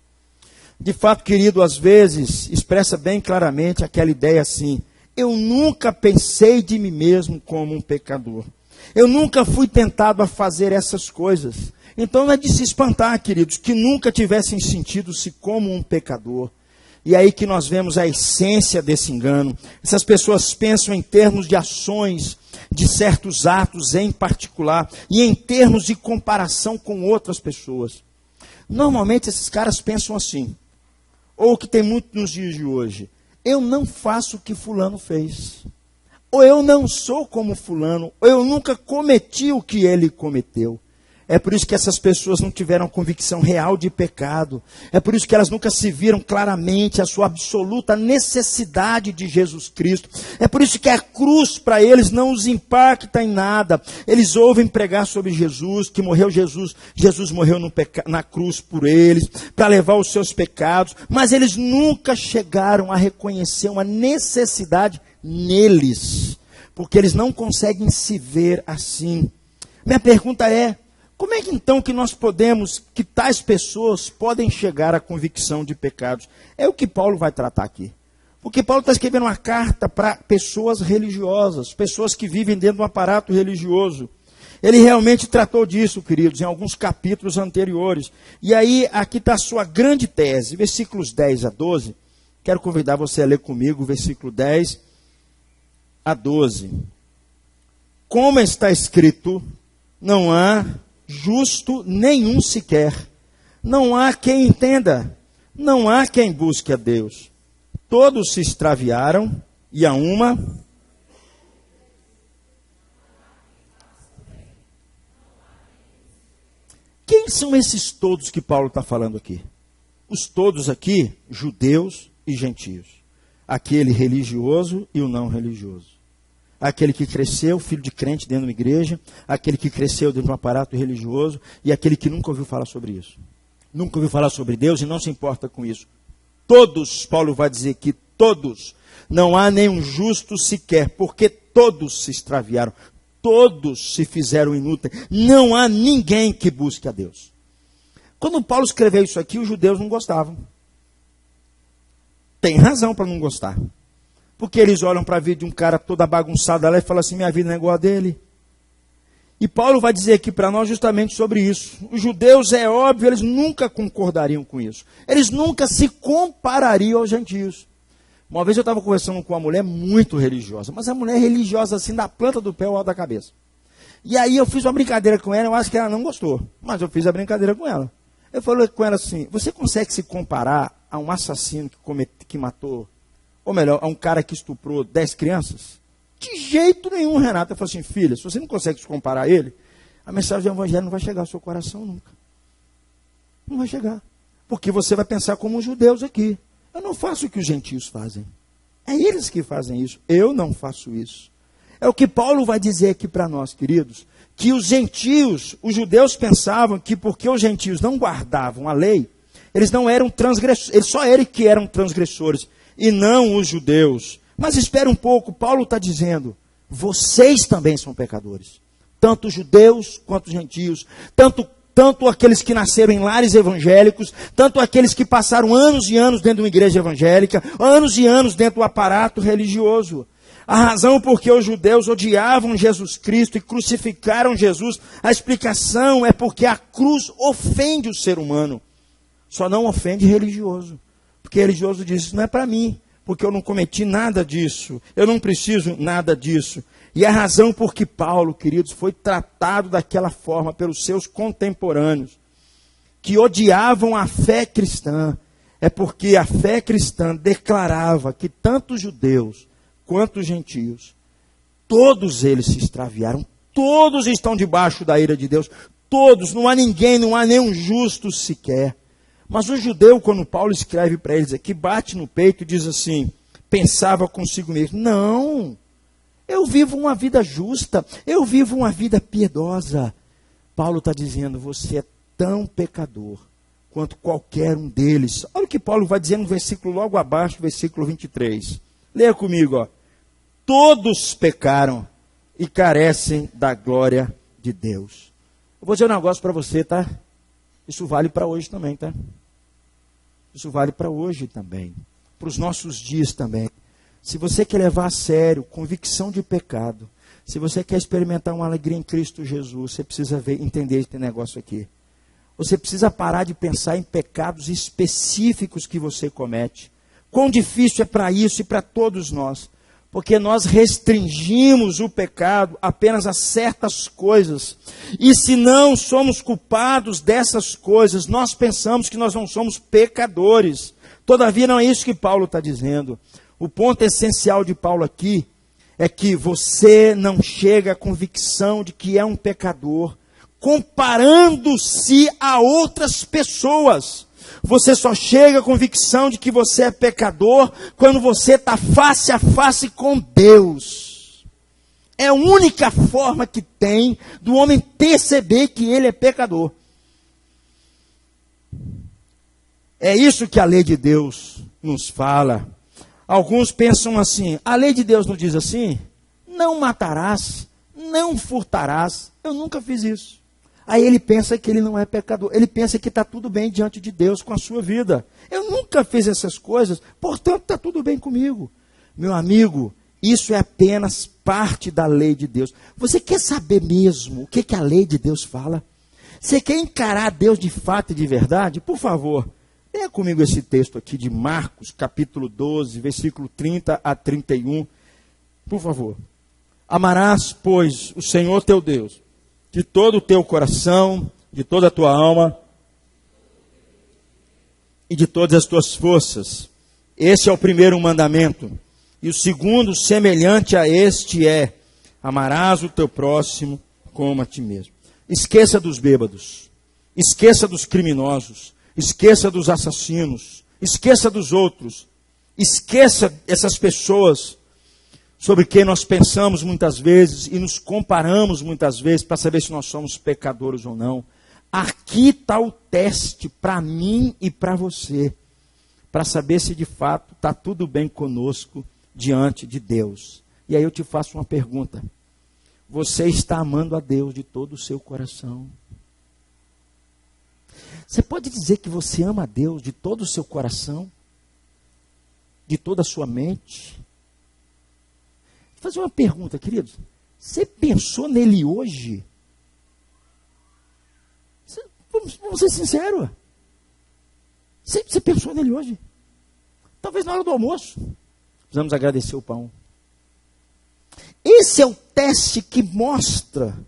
De fato, querido, às vezes expressa bem claramente aquela ideia assim: eu nunca pensei de mim mesmo como um pecador. Eu nunca fui tentado a fazer essas coisas. Então não é de se espantar, queridos, que nunca tivessem sentido-se como um pecador. E aí que nós vemos a essência desse engano. Essas pessoas pensam em termos de ações, de certos atos em particular, e em termos de comparação com outras pessoas. Normalmente esses caras pensam assim, ou o que tem muito nos dias de hoje: eu não faço o que fulano fez. Ou eu não sou como fulano, ou eu nunca cometi o que ele cometeu. É por isso que essas pessoas não tiveram convicção real de pecado. É por isso que elas nunca se viram claramente a sua absoluta necessidade de Jesus Cristo. É por isso que a cruz para eles não os impacta em nada. Eles ouvem pregar sobre Jesus, que morreu Jesus morreu na cruz por eles, para levar os seus pecados. Mas eles nunca chegaram a reconhecer uma necessidade neles, porque eles não conseguem se ver assim. Minha pergunta é: como é que então que tais pessoas podem chegar à convicção de pecados? É o que Paulo vai tratar aqui. Porque Paulo está escrevendo uma carta para pessoas religiosas, pessoas que vivem dentro de um aparato religioso. Ele realmente tratou disso, queridos, em alguns capítulos anteriores. E aí, aqui está a sua grande tese, versículos 10 a 12. Quero convidar você a ler comigo, versículo 10 a 12. Como está escrito, não há justo nenhum sequer. Não há quem entenda. Não há quem busque a Deus. Todos se extraviaram e a uma. Quem são esses todos que Paulo está falando aqui? Os todos aqui, judeus e gentios. Aquele religioso e o não religioso. Aquele que cresceu, filho de crente dentro de uma igreja, aquele que cresceu dentro de um aparato religioso e aquele que nunca ouviu falar sobre isso. Nunca ouviu falar sobre Deus e não se importa com isso. Todos, Paulo vai dizer que todos, não há nenhum justo sequer, porque todos se extraviaram, todos se fizeram inúteis, não há ninguém que busque a Deus. Quando Paulo escreveu isso aqui, os judeus não gostavam. Tem razão para não gostar. Porque eles olham para a vida de um cara toda bagunçada lá e falam assim: minha vida não é igual a dele. E Paulo vai dizer aqui para nós justamente sobre isso. Os judeus, é óbvio, eles nunca concordariam com isso. Eles nunca se comparariam aos gentios. Uma vez eu estava conversando com uma mulher muito religiosa, mas a mulher religiosa assim, da planta do pé ao alto da cabeça. E aí eu fiz uma brincadeira com ela, eu acho que ela não gostou, mas eu fiz a brincadeira com ela. Eu falei com ela assim: você consegue se comparar a um assassino que matou, ou melhor, a um cara que estuprou 10 crianças? De jeito nenhum, Renata. Eu falei assim: filha, se você não consegue se comparar a ele, a mensagem do evangelho não vai chegar ao seu coração nunca. Não vai chegar. Porque você vai pensar como os judeus aqui. Eu não faço o que os gentios fazem. É eles que fazem isso. Eu não faço isso. É o que Paulo vai dizer aqui para nós, queridos, que os gentios, os judeus pensavam que porque os gentios não guardavam a lei, eles não eram transgressores, eles só eram que eram transgressores, e não os judeus. Mas espera um pouco, Paulo está dizendo: vocês também são pecadores. Tanto os judeus quanto os gentios. Tanto tanto aqueles que nasceram em lares evangélicos, tanto aqueles que passaram anos e anos dentro de uma igreja evangélica, anos e anos dentro do aparato religioso. A razão por que os judeus odiavam Jesus Cristo e crucificaram Jesus, a explicação é porque a cruz ofende o ser humano. Só não ofende religioso. Porque religioso diz, isso não é para mim, porque eu não cometi nada disso, eu não preciso nada disso. E a razão por que Paulo, queridos, foi tratado daquela forma pelos seus contemporâneos, que odiavam a fé cristã, é porque a fé cristã declarava que tanto os judeus quanto os gentios, todos eles se extraviaram, todos estão debaixo da ira de Deus, todos, não há ninguém, não há nenhum justo sequer. Mas o judeu, quando Paulo escreve para eles aqui, bate no peito e diz assim, pensava consigo mesmo, não, eu vivo uma vida justa, eu vivo uma vida piedosa. Paulo está dizendo, você é tão pecador quanto qualquer um deles. Olha o que Paulo vai dizer no versículo logo abaixo, versículo 23. Leia comigo, ó. Todos pecaram e carecem da glória de Deus. Eu vou dizer um negócio para você, tá? Isso vale para hoje também, tá? Isso vale para hoje também. Para os nossos dias também. Se você quer levar a sério convicção de pecado, se você quer experimentar uma alegria em Cristo Jesus, você precisa entender esse negócio aqui. Você precisa parar de pensar em pecados específicos que você comete. Quão difícil é para isso e para todos nós. Porque nós restringimos o pecado apenas a certas coisas. E se não somos culpados dessas coisas, nós pensamos que nós não somos pecadores. Todavia não é isso que Paulo está dizendo. O ponto essencial de Paulo aqui é que você não chega à convicção de que é um pecador, comparando-se a outras pessoas. Você só chega à convicção de que você é pecador quando você está face a face com Deus. É a única forma que tem do homem perceber que ele é pecador. É isso que a lei de Deus nos fala. Alguns pensam assim, a lei de Deus não diz assim? Não matarás, não furtarás. Eu nunca fiz isso. Aí ele pensa que ele não é pecador. Ele pensa que está tudo bem diante de Deus com a sua vida. Eu nunca fiz essas coisas, portanto está tudo bem comigo. Meu amigo, isso é apenas parte da lei de Deus. Você quer saber mesmo o que a lei de Deus fala? Você quer encarar Deus de fato e de verdade? Por favor, leia comigo esse texto aqui de Marcos, capítulo 12, versículo 30 a 31. Por favor. Amarás, pois, o Senhor teu Deus, de todo o teu coração, de toda a tua alma e de todas as tuas forças. Esse é o primeiro mandamento. E o segundo, semelhante a este, é: amarás o teu próximo como a ti mesmo. Esqueça dos bêbados, esqueça dos criminosos, esqueça dos assassinos, esqueça dos outros, esqueça essas pessoas sobre quem nós pensamos muitas vezes e nos comparamos muitas vezes para saber se nós somos pecadores ou não. Aqui está o teste para mim e para você, para saber se de fato está tudo bem conosco diante de Deus. E aí eu te faço uma pergunta: você está amando a Deus de todo o seu coração? Você pode dizer que você ama a Deus de todo o seu coração? De toda a sua mente? Vou fazer uma pergunta, queridos. Você pensou nele hoje? Vamos ser sinceros. Você pensou nele hoje? Talvez na hora do almoço. Precisamos agradecer o pão. Esse é o teste que mostra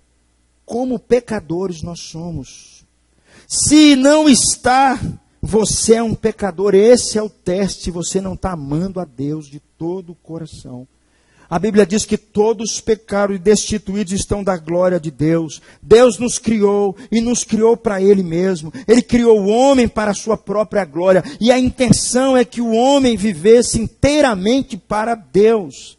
como pecadores nós somos. Se não está, você é um pecador. Esse é o teste. Você não está amando a Deus de todo o coração. A Bíblia diz que todos pecaram e destituídos estão da glória de Deus. Deus nos criou e nos criou para Ele mesmo. Ele criou o homem para a sua própria glória. E a intenção é que o homem vivesse inteiramente para Deus.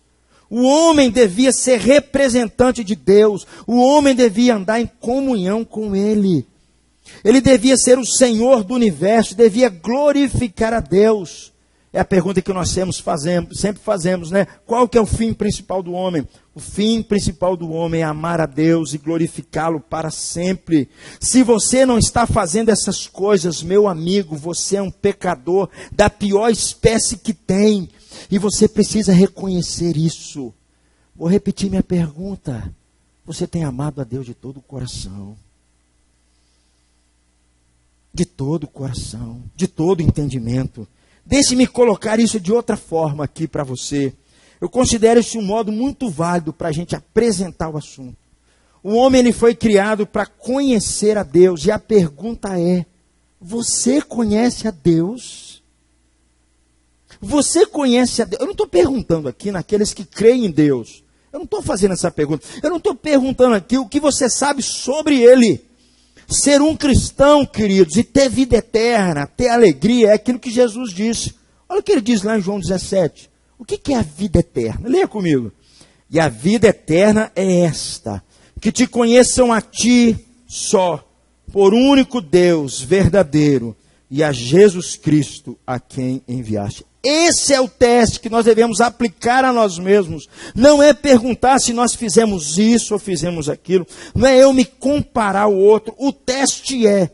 O homem devia ser representante de Deus. O homem devia andar em comunhão com Ele. Ele devia ser o Senhor do universo, devia glorificar a Deus. É a pergunta que nós sempre fazemos, né? Qual que é o fim principal do homem? O fim principal do homem é amar a Deus e glorificá-lo para sempre. Se você não está fazendo essas coisas, meu amigo, você é um pecador da pior espécie que tem. E você precisa reconhecer isso. Vou repetir minha pergunta. Você tem amado a Deus de todo o coração? De todo o coração, de todo o entendimento. Deixe-me colocar isso de outra forma aqui para você. Eu considero isso um modo muito válido para a gente apresentar o assunto. O homem ele foi criado para conhecer a Deus. E a pergunta é, você conhece a Deus? Você conhece a Deus? Eu não estou perguntando aqui naqueles que creem em Deus. Eu não estou fazendo essa pergunta. Eu não estou perguntando aqui o que você sabe sobre Ele. Ser um cristão, queridos, e ter vida eterna, ter alegria, é aquilo que Jesus disse. Olha o que ele diz lá em João 17. O que é a vida eterna? Leia comigo. E a vida eterna é esta, que te conheçam a ti só, por único Deus verdadeiro, e a Jesus Cristo a quem enviaste. Esse é o teste que nós devemos aplicar a nós mesmos. Não é perguntar se nós fizemos isso ou fizemos aquilo. Não é eu me comparar ao outro. O teste é,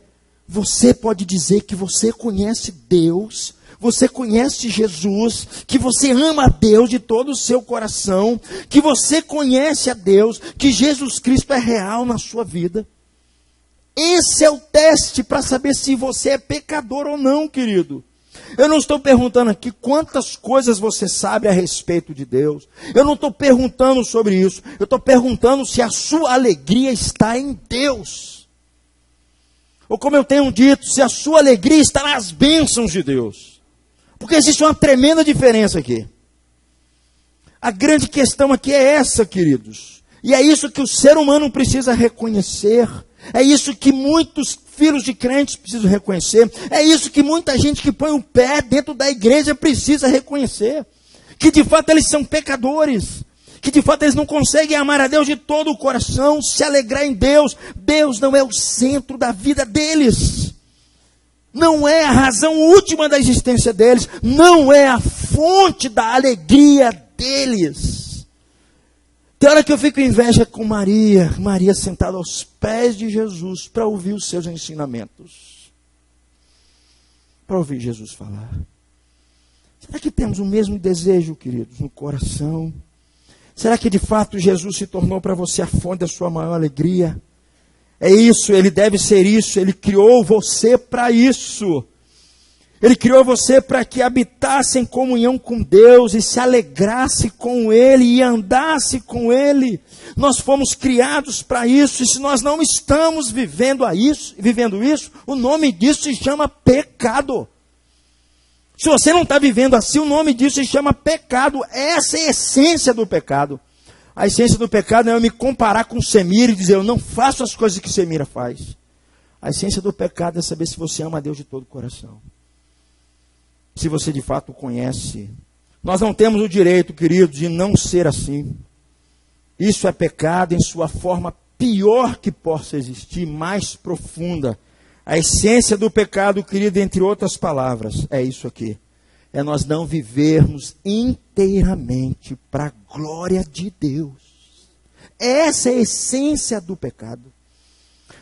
você pode dizer que você conhece Deus, você conhece Jesus, que você ama a Deus de todo o seu coração, que você conhece a Deus, que Jesus Cristo é real na sua vida. Esse é o teste para saber se você é pecador ou não, querido. Eu não estou perguntando aqui quantas coisas você sabe a respeito de Deus. Eu não estou perguntando sobre isso. Eu estou perguntando se a sua alegria está em Deus. Ou como eu tenho dito, se a sua alegria está nas bênçãos de Deus. Porque existe uma tremenda diferença aqui. A grande questão aqui é essa, queridos. E é isso que o ser humano precisa reconhecer. É isso que muitos filhos de crentes precisam reconhecer. É isso que muita gente que põe o pé dentro da igreja precisa reconhecer. Que de fato eles são pecadores. Que de fato eles não conseguem amar a Deus de todo o coração, se alegrar em Deus. Deus não é o centro da vida deles. Não é a razão última da existência deles. Não é a fonte da alegria deles. Tem hora que eu fico inveja com Maria sentada aos pés de Jesus para ouvir os seus ensinamentos. Para ouvir Jesus falar. Será que temos o mesmo desejo, queridos, no coração? Será que de fato Jesus se tornou para você a fonte da sua maior alegria? É isso, Ele deve ser isso, Ele criou você para isso. Ele criou você para que habitasse em comunhão com Deus e se alegrasse com Ele e andasse com Ele. Nós fomos criados para isso, e se nós não estamos vivendo isso, o nome disso se chama pecado. Se você não está vivendo assim, o nome disso se chama pecado. Essa é a essência do pecado. A essência do pecado é eu me comparar com Semira e dizer, eu não faço as coisas que Semira faz. A essência do pecado é saber se você ama a Deus de todo o coração. Se você de fato o conhece. Nós não temos o direito, querido, de não ser assim. Isso é pecado em sua forma pior que possa existir, mais profunda. A essência do pecado, querido, entre outras palavras, é isso aqui. É nós não vivermos inteiramente para a glória de Deus. Essa é a essência do pecado.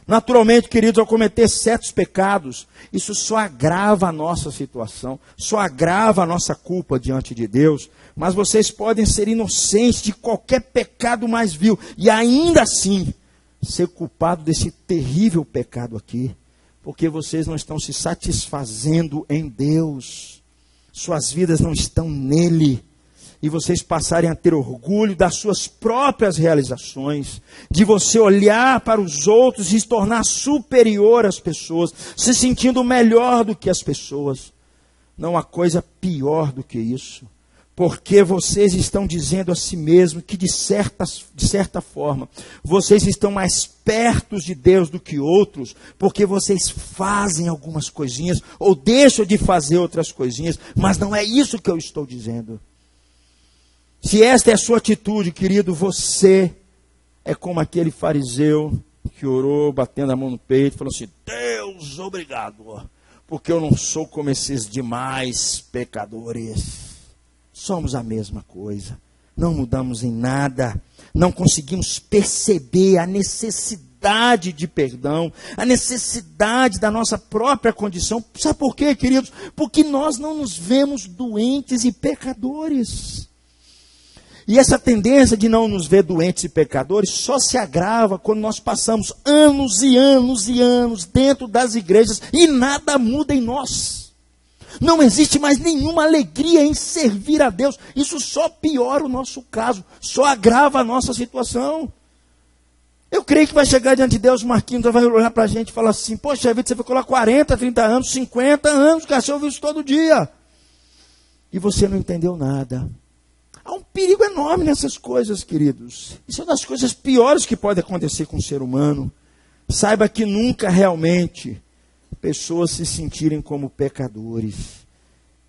Naturalmente, queridos, ao cometer certos pecados, isso só agrava a nossa situação, só agrava a nossa culpa diante de Deus, mas vocês podem ser inocentes de qualquer pecado mais vil, e ainda assim, ser culpado desse terrível pecado aqui, porque vocês não estão se satisfazendo em Deus, suas vidas não estão nele, e vocês passarem a ter orgulho das suas próprias realizações, de você olhar para os outros e se tornar superior às pessoas, se sentindo melhor do que as pessoas. Não há coisa pior do que isso, porque vocês estão dizendo a si mesmos que de certa forma, vocês estão mais perto de Deus do que outros, porque vocês fazem algumas coisinhas, ou deixam de fazer outras coisinhas, mas não é isso que eu estou dizendo. Se esta é a sua atitude, querido, você é como aquele fariseu que orou, batendo a mão no peito, falou assim, Deus, obrigado, porque eu não sou como esses demais pecadores. Somos a mesma coisa, não mudamos em nada, não conseguimos perceber a necessidade de perdão, a necessidade da nossa própria condição. Sabe por quê, queridos? Porque nós não nos vemos doentes e pecadores. E essa tendência de não nos ver doentes e pecadores só se agrava quando nós passamos anos e anos e anos dentro das igrejas e nada muda em nós. Não existe mais nenhuma alegria em servir a Deus. Isso só piora o nosso caso, só agrava a nossa situação. Eu creio que vai chegar diante de Deus, Marquinhos vai olhar para a gente e falar assim: poxa vida, você ficou lá 40, 30 anos, 50 anos, cara, você ouviu isso todo dia. E você não entendeu nada. Há um perigo enorme nessas coisas, queridos. Isso é uma das coisas piores que pode acontecer com o ser humano. Saiba que nunca realmente pessoas se sentirem como pecadores.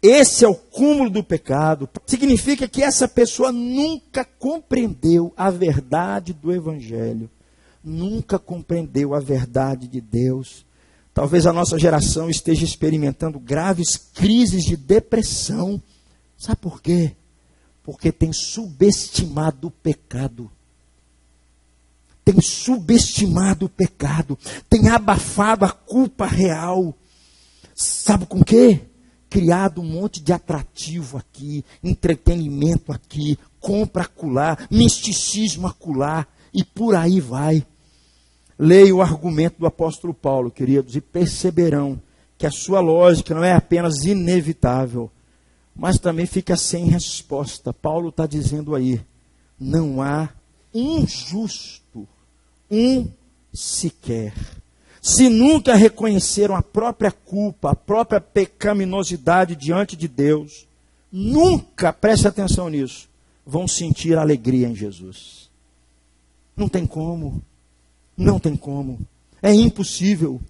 Esse é o cúmulo do pecado. Significa que essa pessoa nunca compreendeu a verdade do Evangelho. Nunca compreendeu a verdade de Deus. Talvez a nossa geração esteja experimentando graves crises de depressão. Sabe por quê? Porque tem subestimado o pecado. Tem subestimado o pecado. Tem abafado a culpa real. Sabe com quê? Criado um monte de atrativo aqui, entretenimento aqui, compra acolá, misticismo acolá, e por aí vai. Leia o argumento do apóstolo Paulo, queridos, e perceberão que a sua lógica não é apenas inevitável, mas também fica sem resposta. Paulo está dizendo aí, não há um justo, um sequer. Se nunca reconheceram a própria culpa, a própria pecaminosidade diante de Deus, nunca, preste atenção nisso, vão sentir alegria em Jesus. Não tem como. Não tem como. É impossível.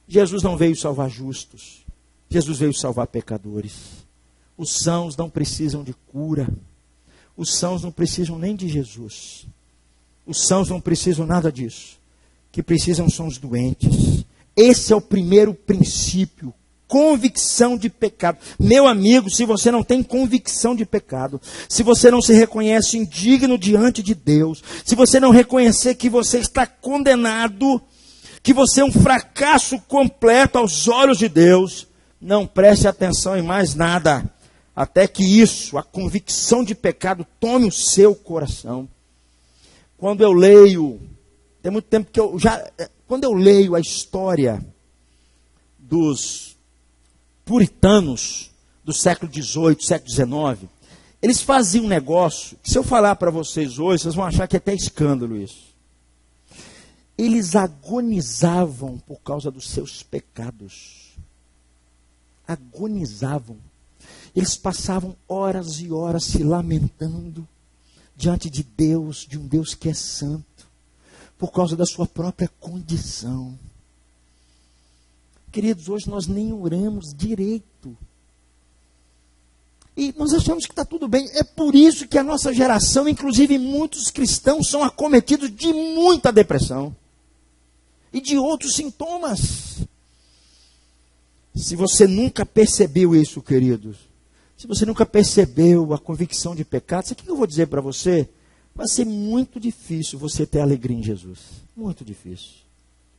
Jesus não veio salvar justos. Jesus veio salvar pecadores. Os sãos não precisam de cura. Os sãos não precisam nem de Jesus. Os sãos não precisam nada disso. O que precisam são os doentes. Esse é o primeiro princípio. Convicção de pecado. Meu amigo, se você não tem convicção de pecado, se você não se reconhece indigno diante de Deus, se você não reconhecer que você está condenado, que você é um fracasso completo aos olhos de Deus, não preste atenção em mais nada, até que isso, a convicção de pecado, tome o seu coração. Quando eu leio, tem muito tempo que quando eu leio a história dos puritanos do século XVIII, século XIX, eles faziam um negócio, que se eu falar para vocês hoje, vocês vão achar que é até escândalo isso. Eles agonizavam por causa dos seus pecados. Agonizavam. Eles passavam horas e horas se lamentando diante de Deus, de um Deus que é santo, por causa da sua própria condição. Queridos, hoje nós nem oramos direito. E nós achamos que está tudo bem. É por isso que a nossa geração, inclusive muitos cristãos, são acometidos de muita depressão. E de outros sintomas. Se você nunca percebeu isso, queridos, se você nunca percebeu a convicção de pecado, sabe o que eu vou dizer para você? Vai ser muito difícil você ter alegria em Jesus. Muito difícil.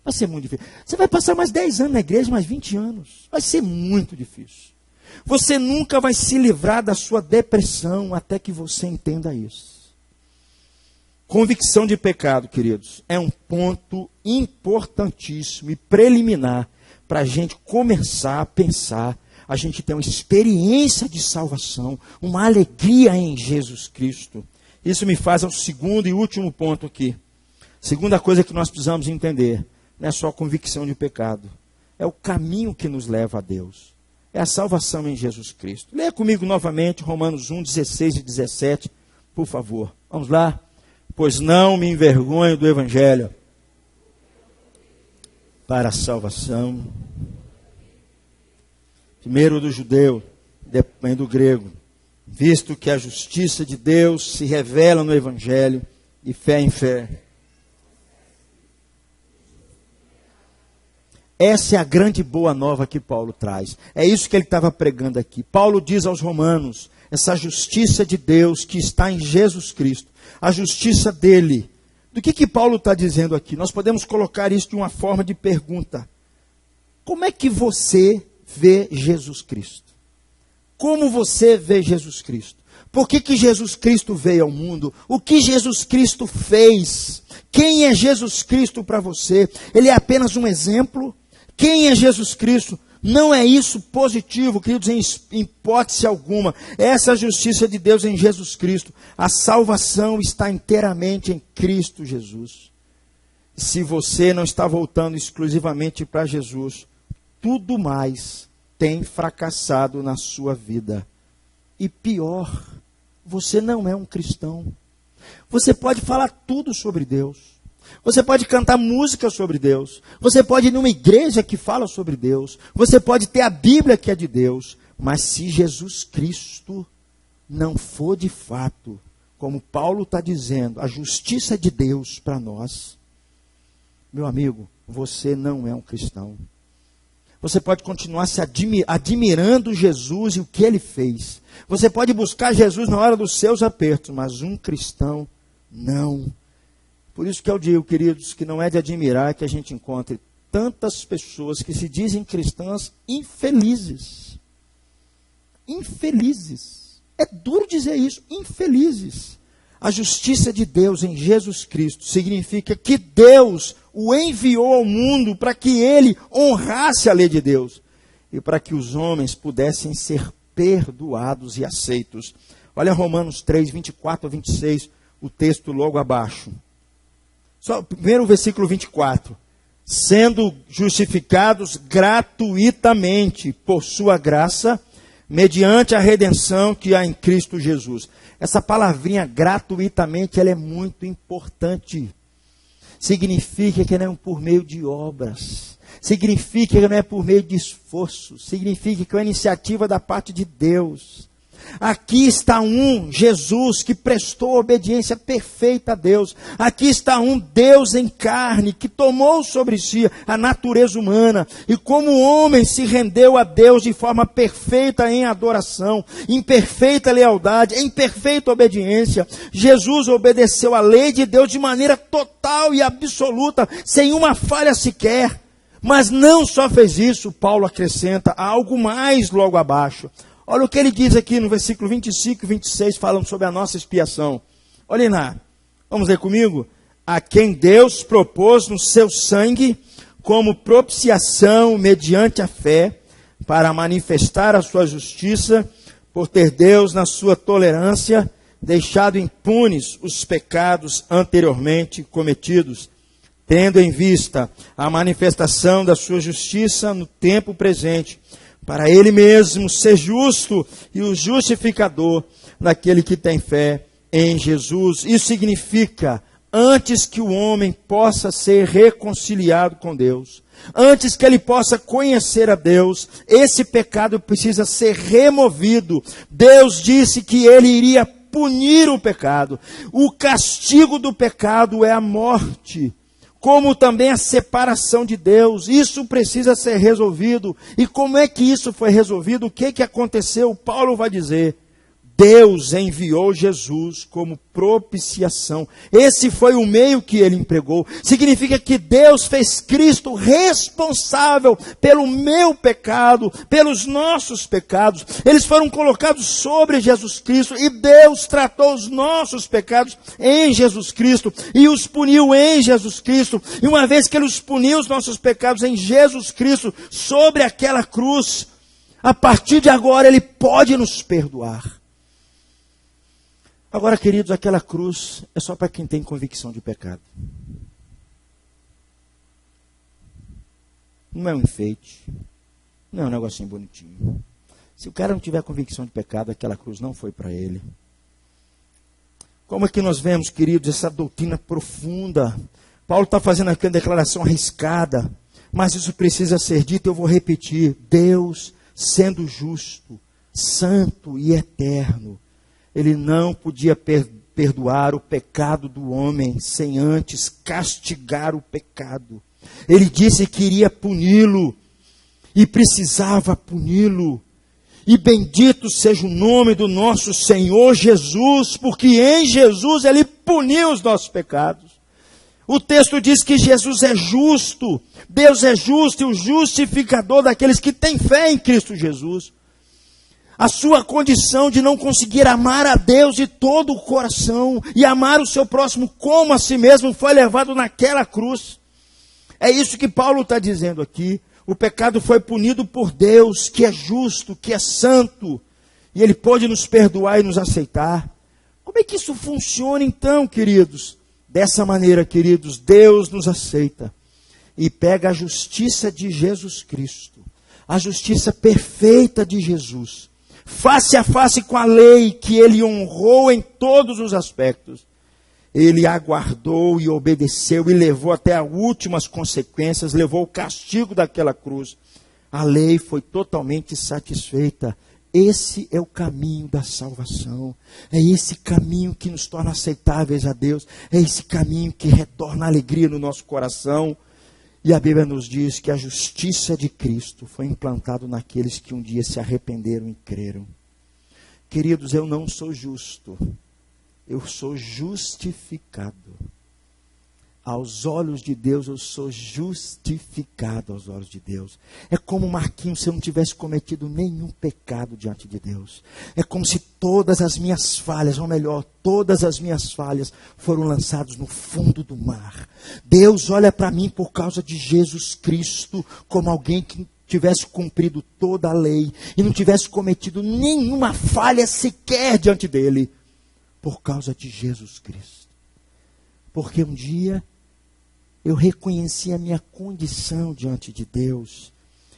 Vai ser muito difícil. Você vai passar mais 10 anos na igreja, mais 20 anos. Vai ser muito difícil. Você nunca vai se livrar da sua depressão até que você entenda isso. Convicção de pecado, queridos, é um ponto importantíssimo e preliminar para a gente começar a pensar, a gente ter uma experiência de salvação, uma alegria em Jesus Cristo. Isso me faz ao segundo e último ponto aqui. Segunda coisa que nós precisamos entender, não é só a convicção de pecado, é o caminho que nos leva a Deus. É a salvação em Jesus Cristo. Leia comigo novamente Romanos 1, 16 e 17, por favor. Vamos lá? Pois não me envergonho do Evangelho, para a salvação, primeiro do judeu, depois do grego, visto que a justiça de Deus se revela no Evangelho, de fé em fé. Essa é a grande boa nova que Paulo traz. É isso que ele estava pregando aqui. Paulo diz aos romanos, essa justiça de Deus que está em Jesus Cristo, a justiça dele. Do que Paulo está dizendo aqui? Nós podemos colocar isso de uma forma de pergunta. Como é que você vê Jesus Cristo? Como você vê Jesus Cristo? Por que Jesus Cristo veio ao mundo? O que Jesus Cristo fez? Quem é Jesus Cristo para você? Ele é apenas um exemplo? Quem é Jesus Cristo? Não é isso positivo, queridos, em hipótese alguma. Essa é a justiça de Deus em Jesus Cristo. A salvação está inteiramente em Cristo Jesus. Se você não está voltando exclusivamente para Jesus, tudo mais tem fracassado na sua vida. E pior, você não é um cristão. Você pode falar tudo sobre Deus. Você pode cantar música sobre Deus. Você pode ir numa igreja que fala sobre Deus. Você pode ter a Bíblia que é de Deus. Mas se Jesus Cristo não for de fato, como Paulo está dizendo, a justiça de Deus para nós, meu amigo, você não é um cristão. Você pode continuar se admirando Jesus e o que ele fez. Você pode buscar Jesus na hora dos seus apertos, mas um cristão não. Por isso que eu digo, queridos, que não é de admirar que a gente encontre tantas pessoas que se dizem cristãs infelizes. Infelizes. É duro dizer isso, infelizes. A justiça de Deus em Jesus Cristo significa que Deus o enviou ao mundo para que ele honrasse a lei de Deus e para que os homens pudessem ser perdoados e aceitos. Olha Romanos 3, 24 a 26, o texto logo abaixo. Só primeiro o versículo 24. Sendo justificados gratuitamente por sua graça, mediante a redenção que há em Cristo Jesus. Essa palavrinha gratuitamente, ela é muito importante. Significa que não é por meio de obras. Significa que não é por meio de esforço. Significa que é uma iniciativa da parte de Deus. Aqui está um Jesus que prestou obediência perfeita a Deus. Aqui está um Deus em carne que tomou sobre si a natureza humana e como homem se rendeu a Deus de forma perfeita em adoração, em perfeita lealdade, em perfeita obediência. Jesus obedeceu a lei de Deus de maneira total e absoluta, sem uma falha sequer. Mas não só fez isso, Paulo acrescenta algo mais logo abaixo. Olha o que ele diz aqui no versículo 25 e 26, falando sobre a nossa expiação. Olhem lá, vamos ler comigo? A quem Deus propôs no seu sangue, como propiciação mediante a fé, para manifestar a sua justiça, por ter Deus, na sua tolerância, deixado impunes os pecados anteriormente cometidos, tendo em vista a manifestação da sua justiça no tempo presente, para ele mesmo ser justo e o justificador daquele que tem fé em Jesus. Isso significa, antes que o homem possa ser reconciliado com Deus, antes que ele possa conhecer a Deus, esse pecado precisa ser removido. Deus disse que ele iria punir o pecado. O castigo do pecado é a morte, como também a separação de Deus. Isso precisa ser resolvido. E como é que isso foi resolvido? O que aconteceu? Paulo vai dizer: Deus enviou Jesus como propiciação. Esse foi o meio que ele empregou. Significa que Deus fez Cristo responsável pelo meu pecado, pelos nossos pecados. Eles foram colocados sobre Jesus Cristo e Deus tratou os nossos pecados em Jesus Cristo e os puniu em Jesus Cristo. E uma vez que ele os puniu, os nossos pecados em Jesus Cristo, sobre aquela cruz, a partir de agora ele pode nos perdoar. Agora, queridos, aquela cruz é só para quem tem convicção de pecado. Não é um enfeite, não é um negocinho bonitinho. Se o cara não tiver convicção de pecado, aquela cruz não foi para ele. Como é que nós vemos, queridos, essa doutrina profunda? Paulo está fazendo aqui uma declaração arriscada, mas isso precisa ser dito, eu vou repetir. Deus, sendo justo, santo e eterno, ele não podia perdoar o pecado do homem sem antes castigar o pecado. Ele disse que iria puni-lo e precisava puni-lo. E bendito seja o nome do nosso Senhor Jesus, porque em Jesus Ele puniu os nossos pecados. O texto diz que Jesus é justo, Deus é justo e o justificador daqueles que têm fé em Cristo Jesus. A sua condição de não conseguir amar a Deus de todo o coração e amar o seu próximo como a si mesmo foi levado naquela cruz. É isso que Paulo está dizendo aqui. O pecado foi punido por Deus, que é justo, que é santo, e Ele pode nos perdoar e nos aceitar. Como é que isso funciona então, queridos? Dessa maneira, queridos, Deus nos aceita e pega a justiça de Jesus Cristo, a justiça perfeita de Jesus, face a face com a lei que Ele honrou em todos os aspectos. Ele aguardou e obedeceu e levou até as últimas consequências, levou o castigo daquela cruz. A lei foi totalmente satisfeita. Esse é o caminho da salvação. É esse caminho que nos torna aceitáveis a Deus. É esse caminho que retorna alegria no nosso coração. E a Bíblia nos diz que a justiça de Cristo foi implantada naqueles que um dia se arrependeram e creram. Queridos, eu não sou justo. Eu sou justificado. Aos olhos de Deus, eu sou justificado aos olhos de Deus. É como Marquinhos se eu não tivesse cometido nenhum pecado diante de Deus. É como se todas as minhas falhas, ou melhor, todas as minhas falhas foram lançadas no fundo do mar. Deus olha para mim por causa de Jesus Cristo, como alguém que tivesse cumprido toda a lei e não tivesse cometido nenhuma falha sequer diante dele. Por causa de Jesus Cristo. Porque um dia eu reconheci a minha condição diante de Deus.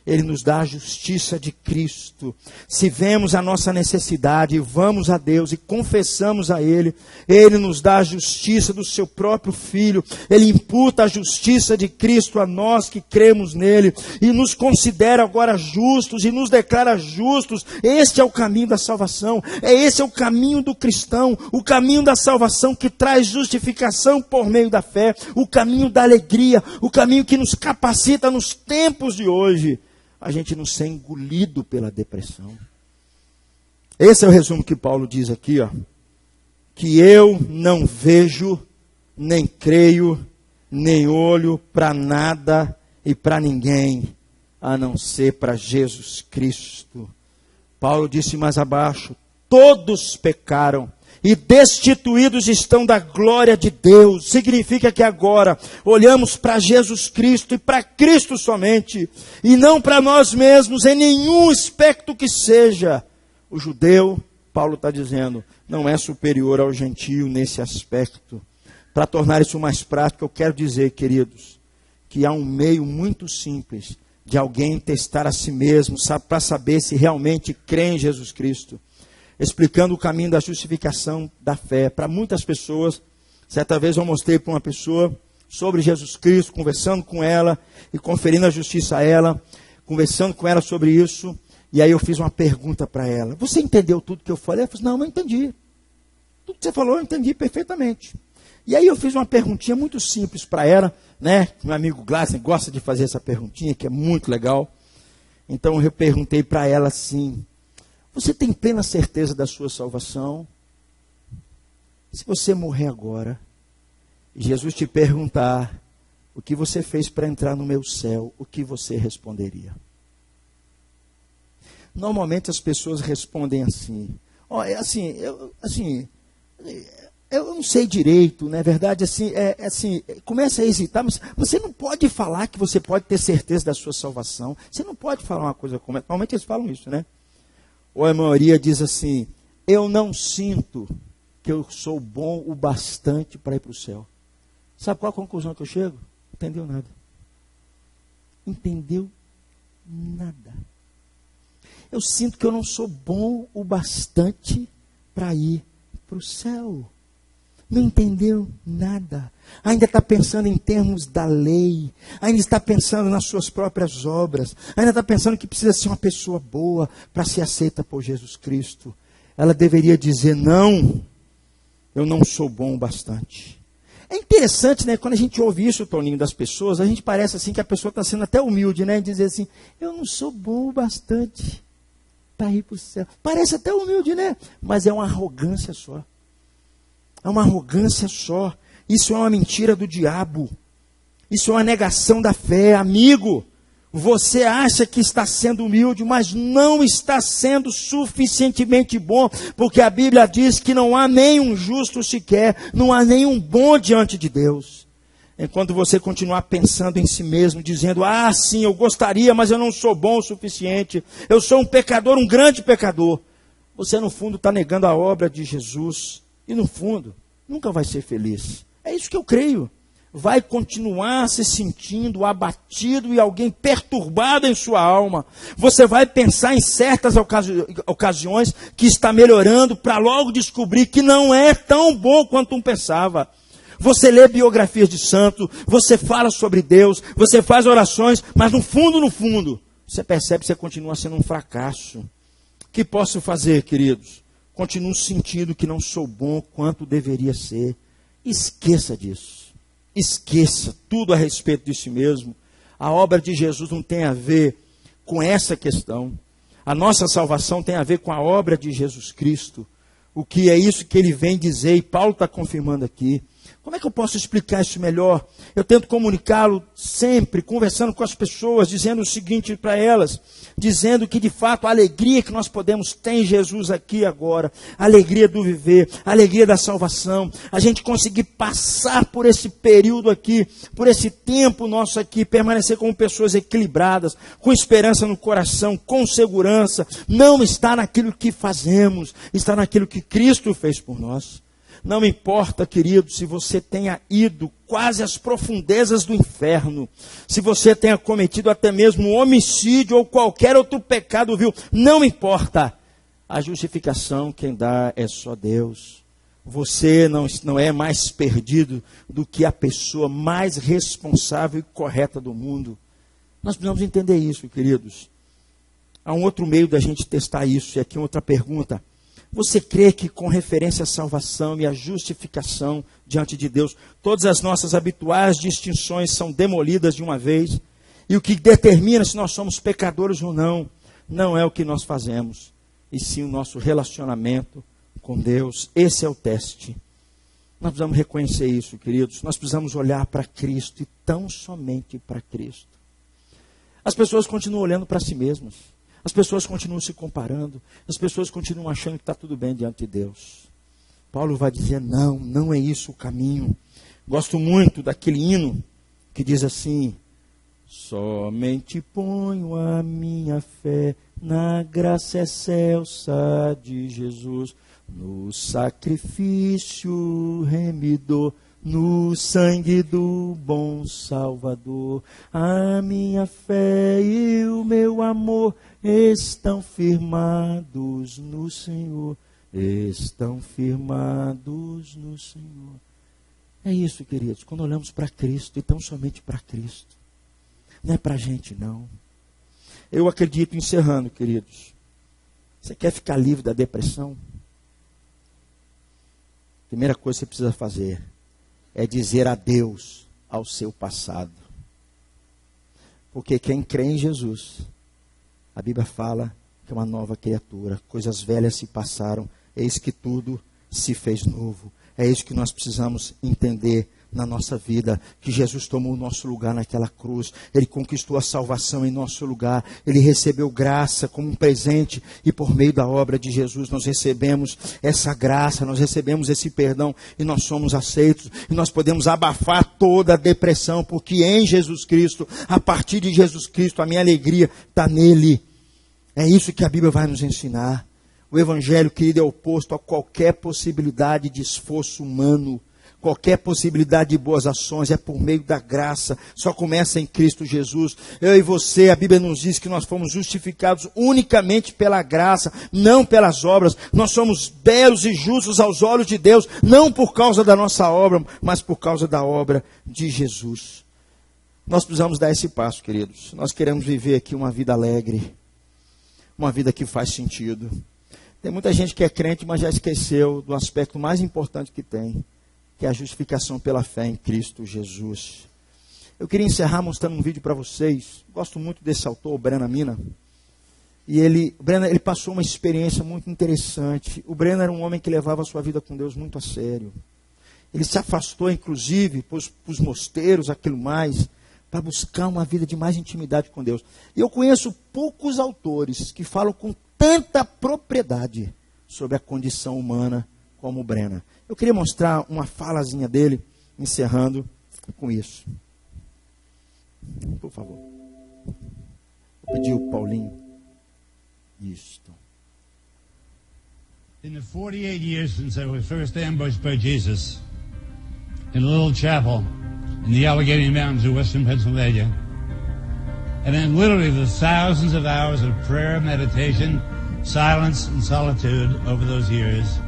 Ele nos dá a justiça de Cristo. Se vemos a nossa necessidade, vamos a Deus e confessamos a Ele, Ele nos dá a justiça do seu próprio Filho. Ele imputa a justiça de Cristo a nós que cremos nele e nos considera agora justos e nos declara justos. Este é o caminho da salvação. Esse é o caminho do cristão, o caminho da salvação que traz justificação por meio da fé, o caminho da alegria, o caminho que nos capacita nos tempos de hoje a gente não ser engolido pela depressão. Esse é o resumo que Paulo diz aqui, ó. Que eu não vejo, nem creio, nem olho para nada e para ninguém, a não ser para Jesus Cristo. Paulo disse mais abaixo, todos pecaram e destituídos estão da glória de Deus. Significa que agora olhamos para Jesus Cristo e para Cristo somente, e não para nós mesmos em nenhum aspecto que seja. O judeu, Paulo está dizendo, não é superior ao gentio nesse aspecto. Para tornar isso mais prático, eu quero dizer, queridos, que há um meio muito simples de alguém testar a si mesmo, para saber se realmente crê em Jesus Cristo. Explicando o caminho da justificação da fé. Para muitas pessoas, certa vez eu mostrei para uma pessoa sobre Jesus Cristo, conversando com ela e conferindo a justiça a ela, conversando com ela sobre isso, e aí eu fiz uma pergunta para ela. Você entendeu tudo que eu falei? Ela falou, não, eu entendi. Tudo que você falou eu entendi perfeitamente. E aí eu fiz uma perguntinha muito simples para ela, né? Meu amigo Glasser gosta de fazer essa perguntinha, que é muito legal. Então eu perguntei para ela assim, você tem plena certeza da sua salvação? Se você morrer agora, e Jesus te perguntar o que você fez para entrar no meu céu, o que você responderia? Normalmente as pessoas respondem assim, eu não sei direito, não é verdade? Começa a hesitar, mas você não pode falar que você pode ter certeza da sua salvação. Você não pode falar uma coisa como essa. Normalmente eles falam isso, né? Ou a maioria diz assim, eu não sinto que eu sou bom o bastante para ir para o céu. Sabe qual a conclusão que eu chego? Entendeu nada. Entendeu nada. Eu sinto que eu não sou bom o bastante para ir para o céu. Não entendeu nada. Ainda está pensando em termos da lei. Ainda está pensando nas suas próprias obras. Ainda está pensando que precisa ser uma pessoa boa para ser aceita por Jesus Cristo. Ela deveria dizer, não, eu não sou bom o bastante. É interessante, né? Quando a gente ouve isso, Toninho, das pessoas, a gente parece assim que a pessoa está sendo até humilde, né? Dizer assim, eu não sou bom o bastante para ir para o céu. Parece até humilde, né? Mas é uma arrogância só. É uma arrogância só. Isso é uma mentira do diabo. Isso é uma negação da fé. Amigo, você acha que está sendo humilde, mas não está sendo suficientemente bom, porque a Bíblia diz que não há nenhum justo sequer, não há nenhum bom diante de Deus. Enquanto você continuar pensando em si mesmo, dizendo, sim, eu gostaria, mas eu não sou bom o suficiente, eu sou um pecador, um grande pecador, você no fundo está negando a obra de Jesus, e no fundo, nunca vai ser feliz. É isso que eu creio. Vai continuar se sentindo abatido e alguém perturbado em sua alma. Você vai pensar em certas ocasiões que está melhorando para logo descobrir que não é tão bom quanto pensava. Você lê biografias de santos, você fala sobre Deus, você faz orações, mas no fundo, você percebe que você continua sendo um fracasso. O que posso fazer, queridos? Continuo sentindo que não sou bom quanto deveria ser. Esqueça disso. Esqueça tudo a respeito de si mesmo. A obra de Jesus não tem a ver com essa questão. A nossa salvação tem a ver com a obra de Jesus Cristo. O que é isso que ele vem dizer, e Paulo está confirmando aqui. Como é que eu posso explicar isso melhor? Eu tento comunicá-lo sempre, conversando com as pessoas, dizendo o seguinte para elas, dizendo que de fato a alegria que nós podemos ter em Jesus aqui e agora, a alegria do viver, a alegria da salvação, a gente conseguir passar por esse período aqui, por esse tempo nosso aqui, permanecer como pessoas equilibradas, com esperança no coração, com segurança, não está naquilo que fazemos, está naquilo que Cristo fez por nós. Não importa, querido, se você tenha ido quase às profundezas do inferno, se você tenha cometido até mesmo um homicídio ou qualquer outro pecado vil, não importa. A justificação quem dá é só Deus. Você não é mais perdido do que a pessoa mais responsável e correta do mundo. Nós precisamos entender isso, queridos. Há um outro meio da gente testar isso, e aqui outra pergunta. Você crê que com referência à salvação e à justificação diante de Deus, todas as nossas habituais distinções são demolidas de uma vez? E o que determina se nós somos pecadores ou não, não é o que nós fazemos, e sim o nosso relacionamento com Deus. Esse é o teste. Nós precisamos reconhecer isso, queridos. Nós precisamos olhar para Cristo e tão somente para Cristo. As pessoas continuam olhando para si mesmas. As pessoas continuam se comparando, as pessoas continuam achando que está tudo bem diante de Deus. Paulo vai dizer, não é isso o caminho. Gosto muito daquele hino que diz assim, somente ponho a minha fé na graça excelsa de Jesus, no sacrifício remidor, no sangue do bom Salvador. A minha fé e o meu amor estão firmados no Senhor. Estão firmados no Senhor. É isso, queridos, quando olhamos para Cristo, e tão somente para Cristo. Não é para a gente, não. Eu acredito, encerrando, queridos. Você quer ficar livre da depressão? Primeira coisa que você precisa fazer é dizer adeus ao seu passado. Porque quem crê em Jesus, a Bíblia fala que é uma nova criatura. Coisas velhas se passaram, eis que tudo se fez novo. É isso que nós precisamos entender na nossa vida, que Jesus tomou o nosso lugar naquela cruz, Ele conquistou a salvação em nosso lugar, Ele recebeu graça como um presente, e por meio da obra de Jesus nós recebemos essa graça, nós recebemos esse perdão, e nós somos aceitos, e nós podemos abafar toda a depressão, porque em Jesus Cristo, a partir de Jesus Cristo, a minha alegria está nele. É isso que a Bíblia vai nos ensinar. O Evangelho, querido, é oposto a qualquer possibilidade de esforço humano. Qualquer possibilidade de boas ações é por meio da graça. Só começa em Cristo Jesus. Eu e você, a Bíblia nos diz que nós fomos justificados unicamente pela graça, não pelas obras. Nós somos belos e justos aos olhos de Deus, não por causa da nossa obra, mas por causa da obra de Jesus. Nós precisamos dar esse passo, queridos. Nós queremos viver aqui uma vida alegre, uma vida que faz sentido. Tem muita gente que é crente, mas já esqueceu do aspecto mais importante que tem, que é a justificação pela fé em Cristo Jesus. Eu queria encerrar mostrando um vídeo para vocês. Gosto muito desse autor, o Brennan Mina. E ele passou uma experiência muito interessante. O Brennan era um homem que levava a sua vida com Deus muito a sério. Ele se afastou, inclusive, para os mosteiros, aquilo mais, para buscar uma vida de mais intimidade com Deus. E eu conheço poucos autores que falam com tanta propriedade sobre a condição humana como o Brennan. Eu queria mostrar uma falazinha dele, encerrando com isso. Por favor. Vou pedir o Paulinho. Isto. In the 48 years since I was first ambushed by Jesus in a little chapel in the Allegheny Mountains of western Pennsylvania, and in literally the thousands of hours of prayer, meditation, silence, and solitude over those years,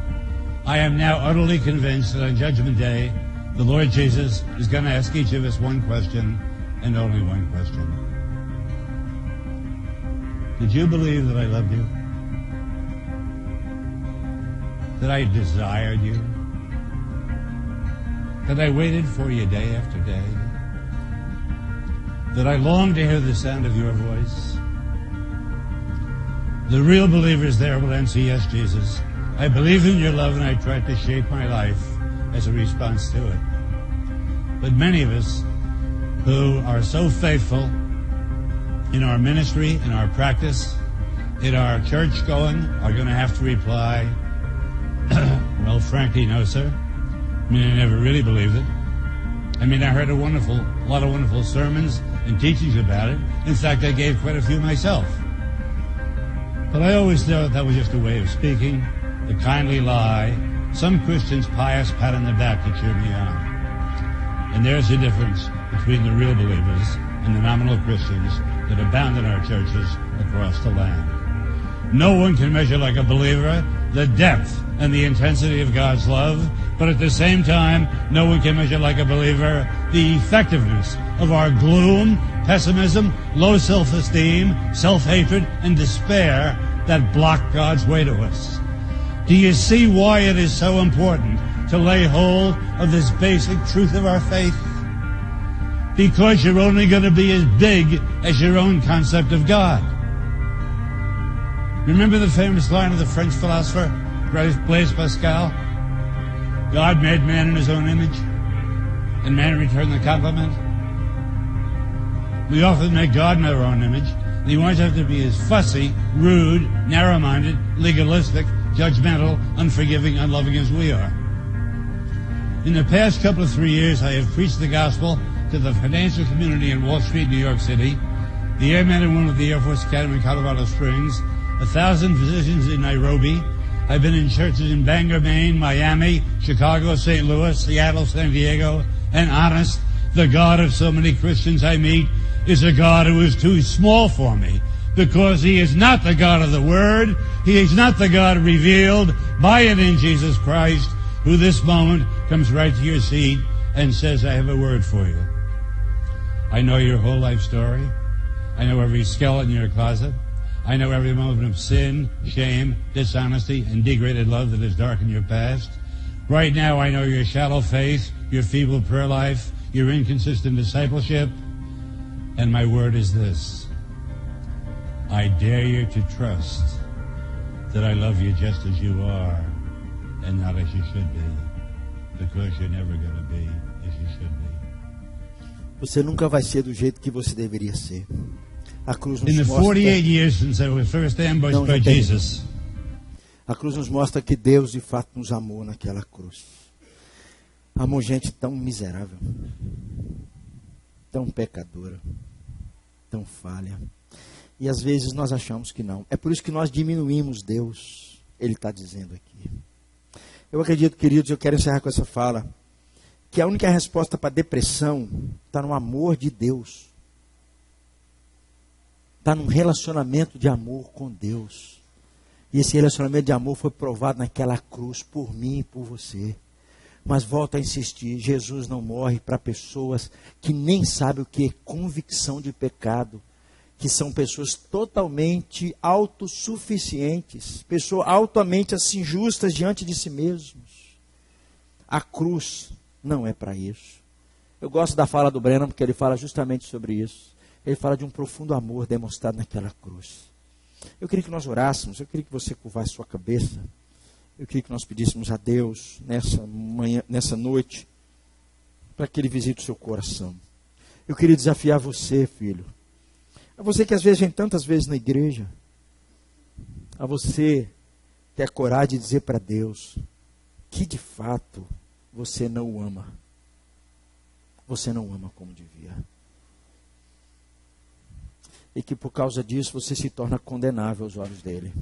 I am now utterly convinced that on Judgment Day, the Lord Jesus is going to ask each of us one question, and only one question. Did you believe that I loved you? That I desired you? That I waited for you day after day? That I longed to hear the sound of your voice? The real believers there will answer, yes, Jesus. I believe in your love and I tried to shape my life as a response to it. But many of us who are so faithful in our ministry, in our practice, in our church going, are going to have to reply, well, frankly, no, sir. I mean, I never really believed it. I mean, I heard a lot of wonderful sermons and teachings about it. In fact, I gave quite a few myself. But I always thought that was just a way of speaking, a kindly lie, some Christian's pious pat on the back to cheer me on. And there's the difference between the real believers and the nominal Christians that abound in our churches across the land. No one can measure like a believer the depth and the intensity of God's love, but at the same time, no one can measure like a believer the effectiveness of our gloom, pessimism, low self-esteem, self-hatred, and despair that block God's way to us. Do you see why it is so important to lay hold of this basic truth of our faith? Because you're only going to be as big as your own concept of God. Remember the famous line of the French philosopher Blaise Pascal? God made man in his own image, and man returned the compliment. We often make God in our own image, and he wants us to be as fussy, rude, narrow-minded, legalistic, judgmental, unforgiving, unloving as we are. In the past couple of 3 years, I have preached the gospel to the financial community in Wall Street, New York City, the airmen and women of the Air Force Academy in Colorado Springs, 1,000 physicians in Nairobi. I've been in churches in Bangor, Maine, Miami, Chicago, St. Louis, Seattle, San Diego, and honest, the God of so many Christians I meet is a God who is too small for me, because he is not the God of the Word. He is not the God revealed by and in Jesus Christ, who this moment comes right to your seat and says, I have a word for you. I know your whole life story. I know every skeleton in your closet. I know every moment of sin, shame, dishonesty, and degraded love that has darkened your past. Right now, I know your shallow faith, your feeble prayer life, your inconsistent discipleship. And my word is this. I dare you to trust that I love you just as you are and not as you should be, because you're never going to be as you should be. Você nunca vai ser do jeito que você deveria ser. A cruz nos In the mostra... 48 years since I was first ambushed by Jesus. A cruz nos mostra que Deus de fato nos amou naquela cruz. Amou gente tão miserável, tão pecadora, tão falha. E às vezes nós achamos que não. É por isso que nós diminuímos Deus. Ele está dizendo aqui. Eu acredito, queridos, eu quero encerrar com essa fala, que a única resposta para a depressão está no amor de Deus. Está num relacionamento de amor com Deus. E esse relacionamento de amor foi provado naquela cruz por mim e por você. Mas volto a insistir, Jesus não morre para pessoas que nem sabem o que é convicção de pecado, que são pessoas totalmente autossuficientes, pessoas altamente assim justas diante de si mesmos. A cruz não é para isso. Eu gosto da fala do Brennan, porque ele fala justamente sobre isso. Ele fala de um profundo amor demonstrado naquela cruz. Eu queria que nós orássemos, eu queria que você curvasse sua cabeça. Eu queria que nós pedíssemos a Deus nessa noite, para que Ele visite o seu coração. Eu queria desafiar você, filho. A você que às vezes vem tantas vezes na igreja. A você ter a coragem de dizer para Deus que de fato você não o ama. Você não o ama como devia. E que por causa disso você se torna condenável aos olhos dele.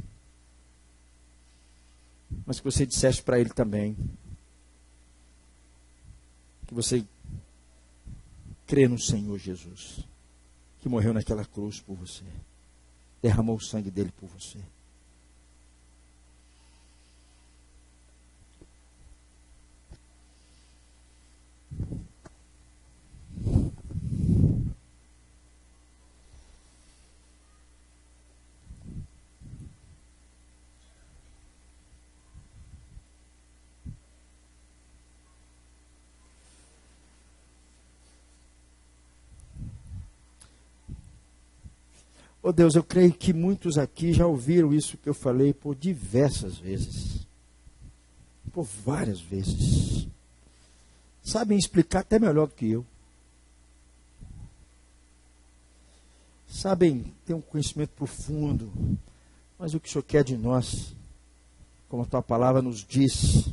Mas que você dissesse para ele também que você crê no Senhor Jesus, que morreu naquela cruz por você, derramou o sangue dele por você. Oh Deus, eu creio que muitos aqui já ouviram isso que eu falei por diversas vezes. Por várias vezes. Sabem explicar até melhor do que eu. Sabem ter um conhecimento profundo. Mas o que o Senhor quer de nós, como a tua palavra nos diz,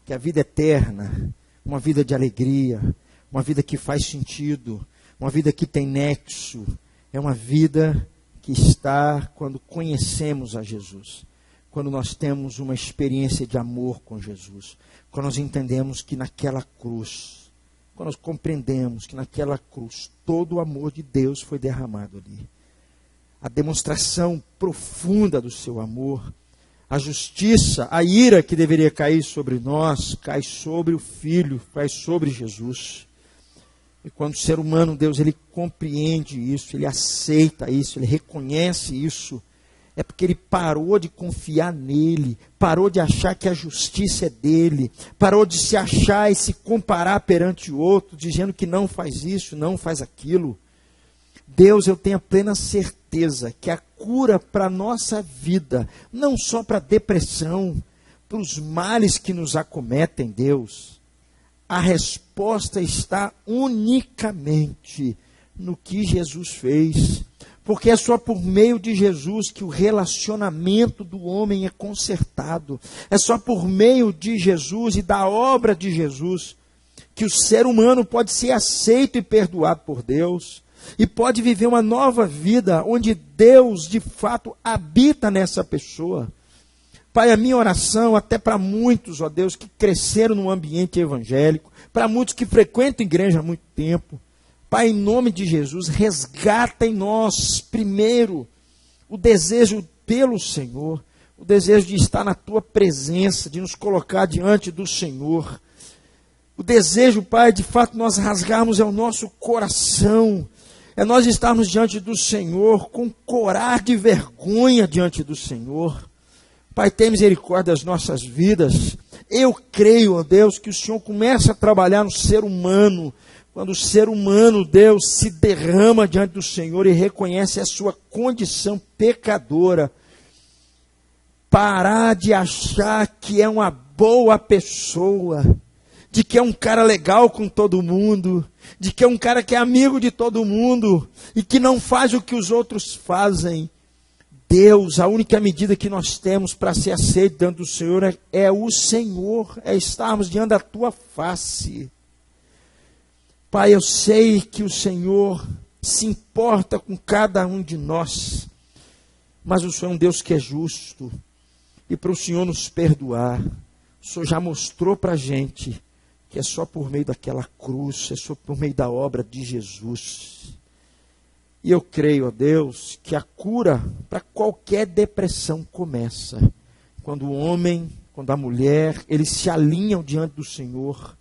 que a vida eterna, uma vida de alegria, uma vida que faz sentido, uma vida que tem nexo, é uma vida que está quando conhecemos a Jesus, quando nós temos uma experiência de amor com Jesus, quando nós entendemos que naquela cruz, quando nós compreendemos que naquela cruz todo o amor de Deus foi derramado ali. A demonstração profunda do seu amor, a justiça, a ira que deveria cair sobre nós, cai sobre o Filho, cai sobre Jesus. E quando o ser humano, Deus, ele compreende isso, ele aceita isso, ele reconhece isso, é porque ele parou de confiar nele, parou de achar que a justiça é dele, parou de se achar e se comparar perante o outro, dizendo que não faz isso, não faz aquilo. Deus, eu tenho a plena certeza que a cura para a nossa vida, não só para a depressão, para os males que nos acometem, Deus, a resposta está unicamente no que Jesus fez. Porque é só por meio de Jesus que o relacionamento do homem é consertado. É só por meio de Jesus e da obra de Jesus que o ser humano pode ser aceito e perdoado por Deus. E pode viver uma nova vida onde Deus de fato habita nessa pessoa. Pai, a minha oração até para muitos, ó Deus, que cresceram no ambiente evangélico, para muitos que frequentam a igreja há muito tempo, Pai, em nome de Jesus, resgata em nós, primeiro, o desejo pelo Senhor, o desejo de estar na Tua presença, de nos colocar diante do Senhor. O desejo, Pai, de fato nós rasgarmos é o nosso coração, é nós estarmos diante do Senhor com corar de vergonha diante do Senhor. Pai, tem misericórdia das nossas vidas. Eu creio, ó Deus, que o Senhor começa a trabalhar no ser humano, quando o ser humano, Deus, se derrama diante do Senhor e reconhece a sua condição pecadora. Parar de achar que é uma boa pessoa, de que é um cara legal com todo mundo, de que é um cara que é amigo de todo mundo e que não faz o que os outros fazem. Deus, a única medida que nós temos para ser aceito diante do Senhor é o Senhor, é estarmos diante da Tua face. Pai, eu sei que o Senhor se importa com cada um de nós, mas o Senhor é um Deus que é justo, e para o Senhor nos perdoar, o Senhor já mostrou para a gente que é só por meio daquela cruz, é só por meio da obra de Jesus. E eu creio, ó Deus, que a cura para qualquer depressão começa quando o homem, quando a mulher, eles se alinham diante do Senhor,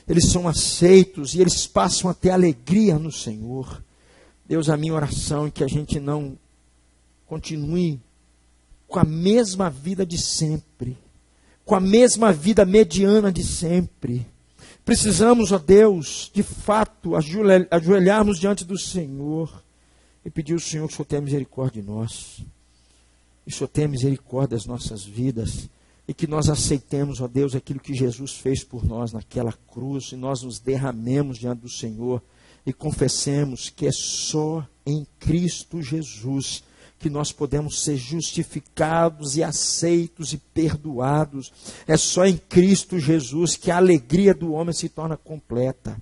eles são aceitos e eles passam a ter alegria no Senhor. Deus, a minha oração é que a gente não continue com a mesma vida de sempre, com a mesma vida mediana de sempre. Precisamos, ó Deus, de fato, ajoelharmos diante do Senhor e pedir ao Senhor que o Senhor tenha misericórdia de nós. Que o Senhor tenha misericórdia das nossas vidas e que nós aceitemos, ó Deus, aquilo que Jesus fez por nós naquela cruz e nós nos derramemos diante do Senhor e confessemos que é só em Cristo Jesus que nós podemos ser justificados e aceitos e perdoados. É só em Cristo Jesus que a alegria do homem se torna completa.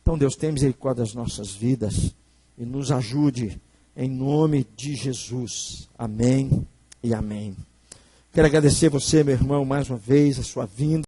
Então, Deus, tenha misericórdia das nossas vidas e nos ajude em nome de Jesus. Amém e amém. Quero agradecer você, meu irmão, mais uma vez, a sua vinda.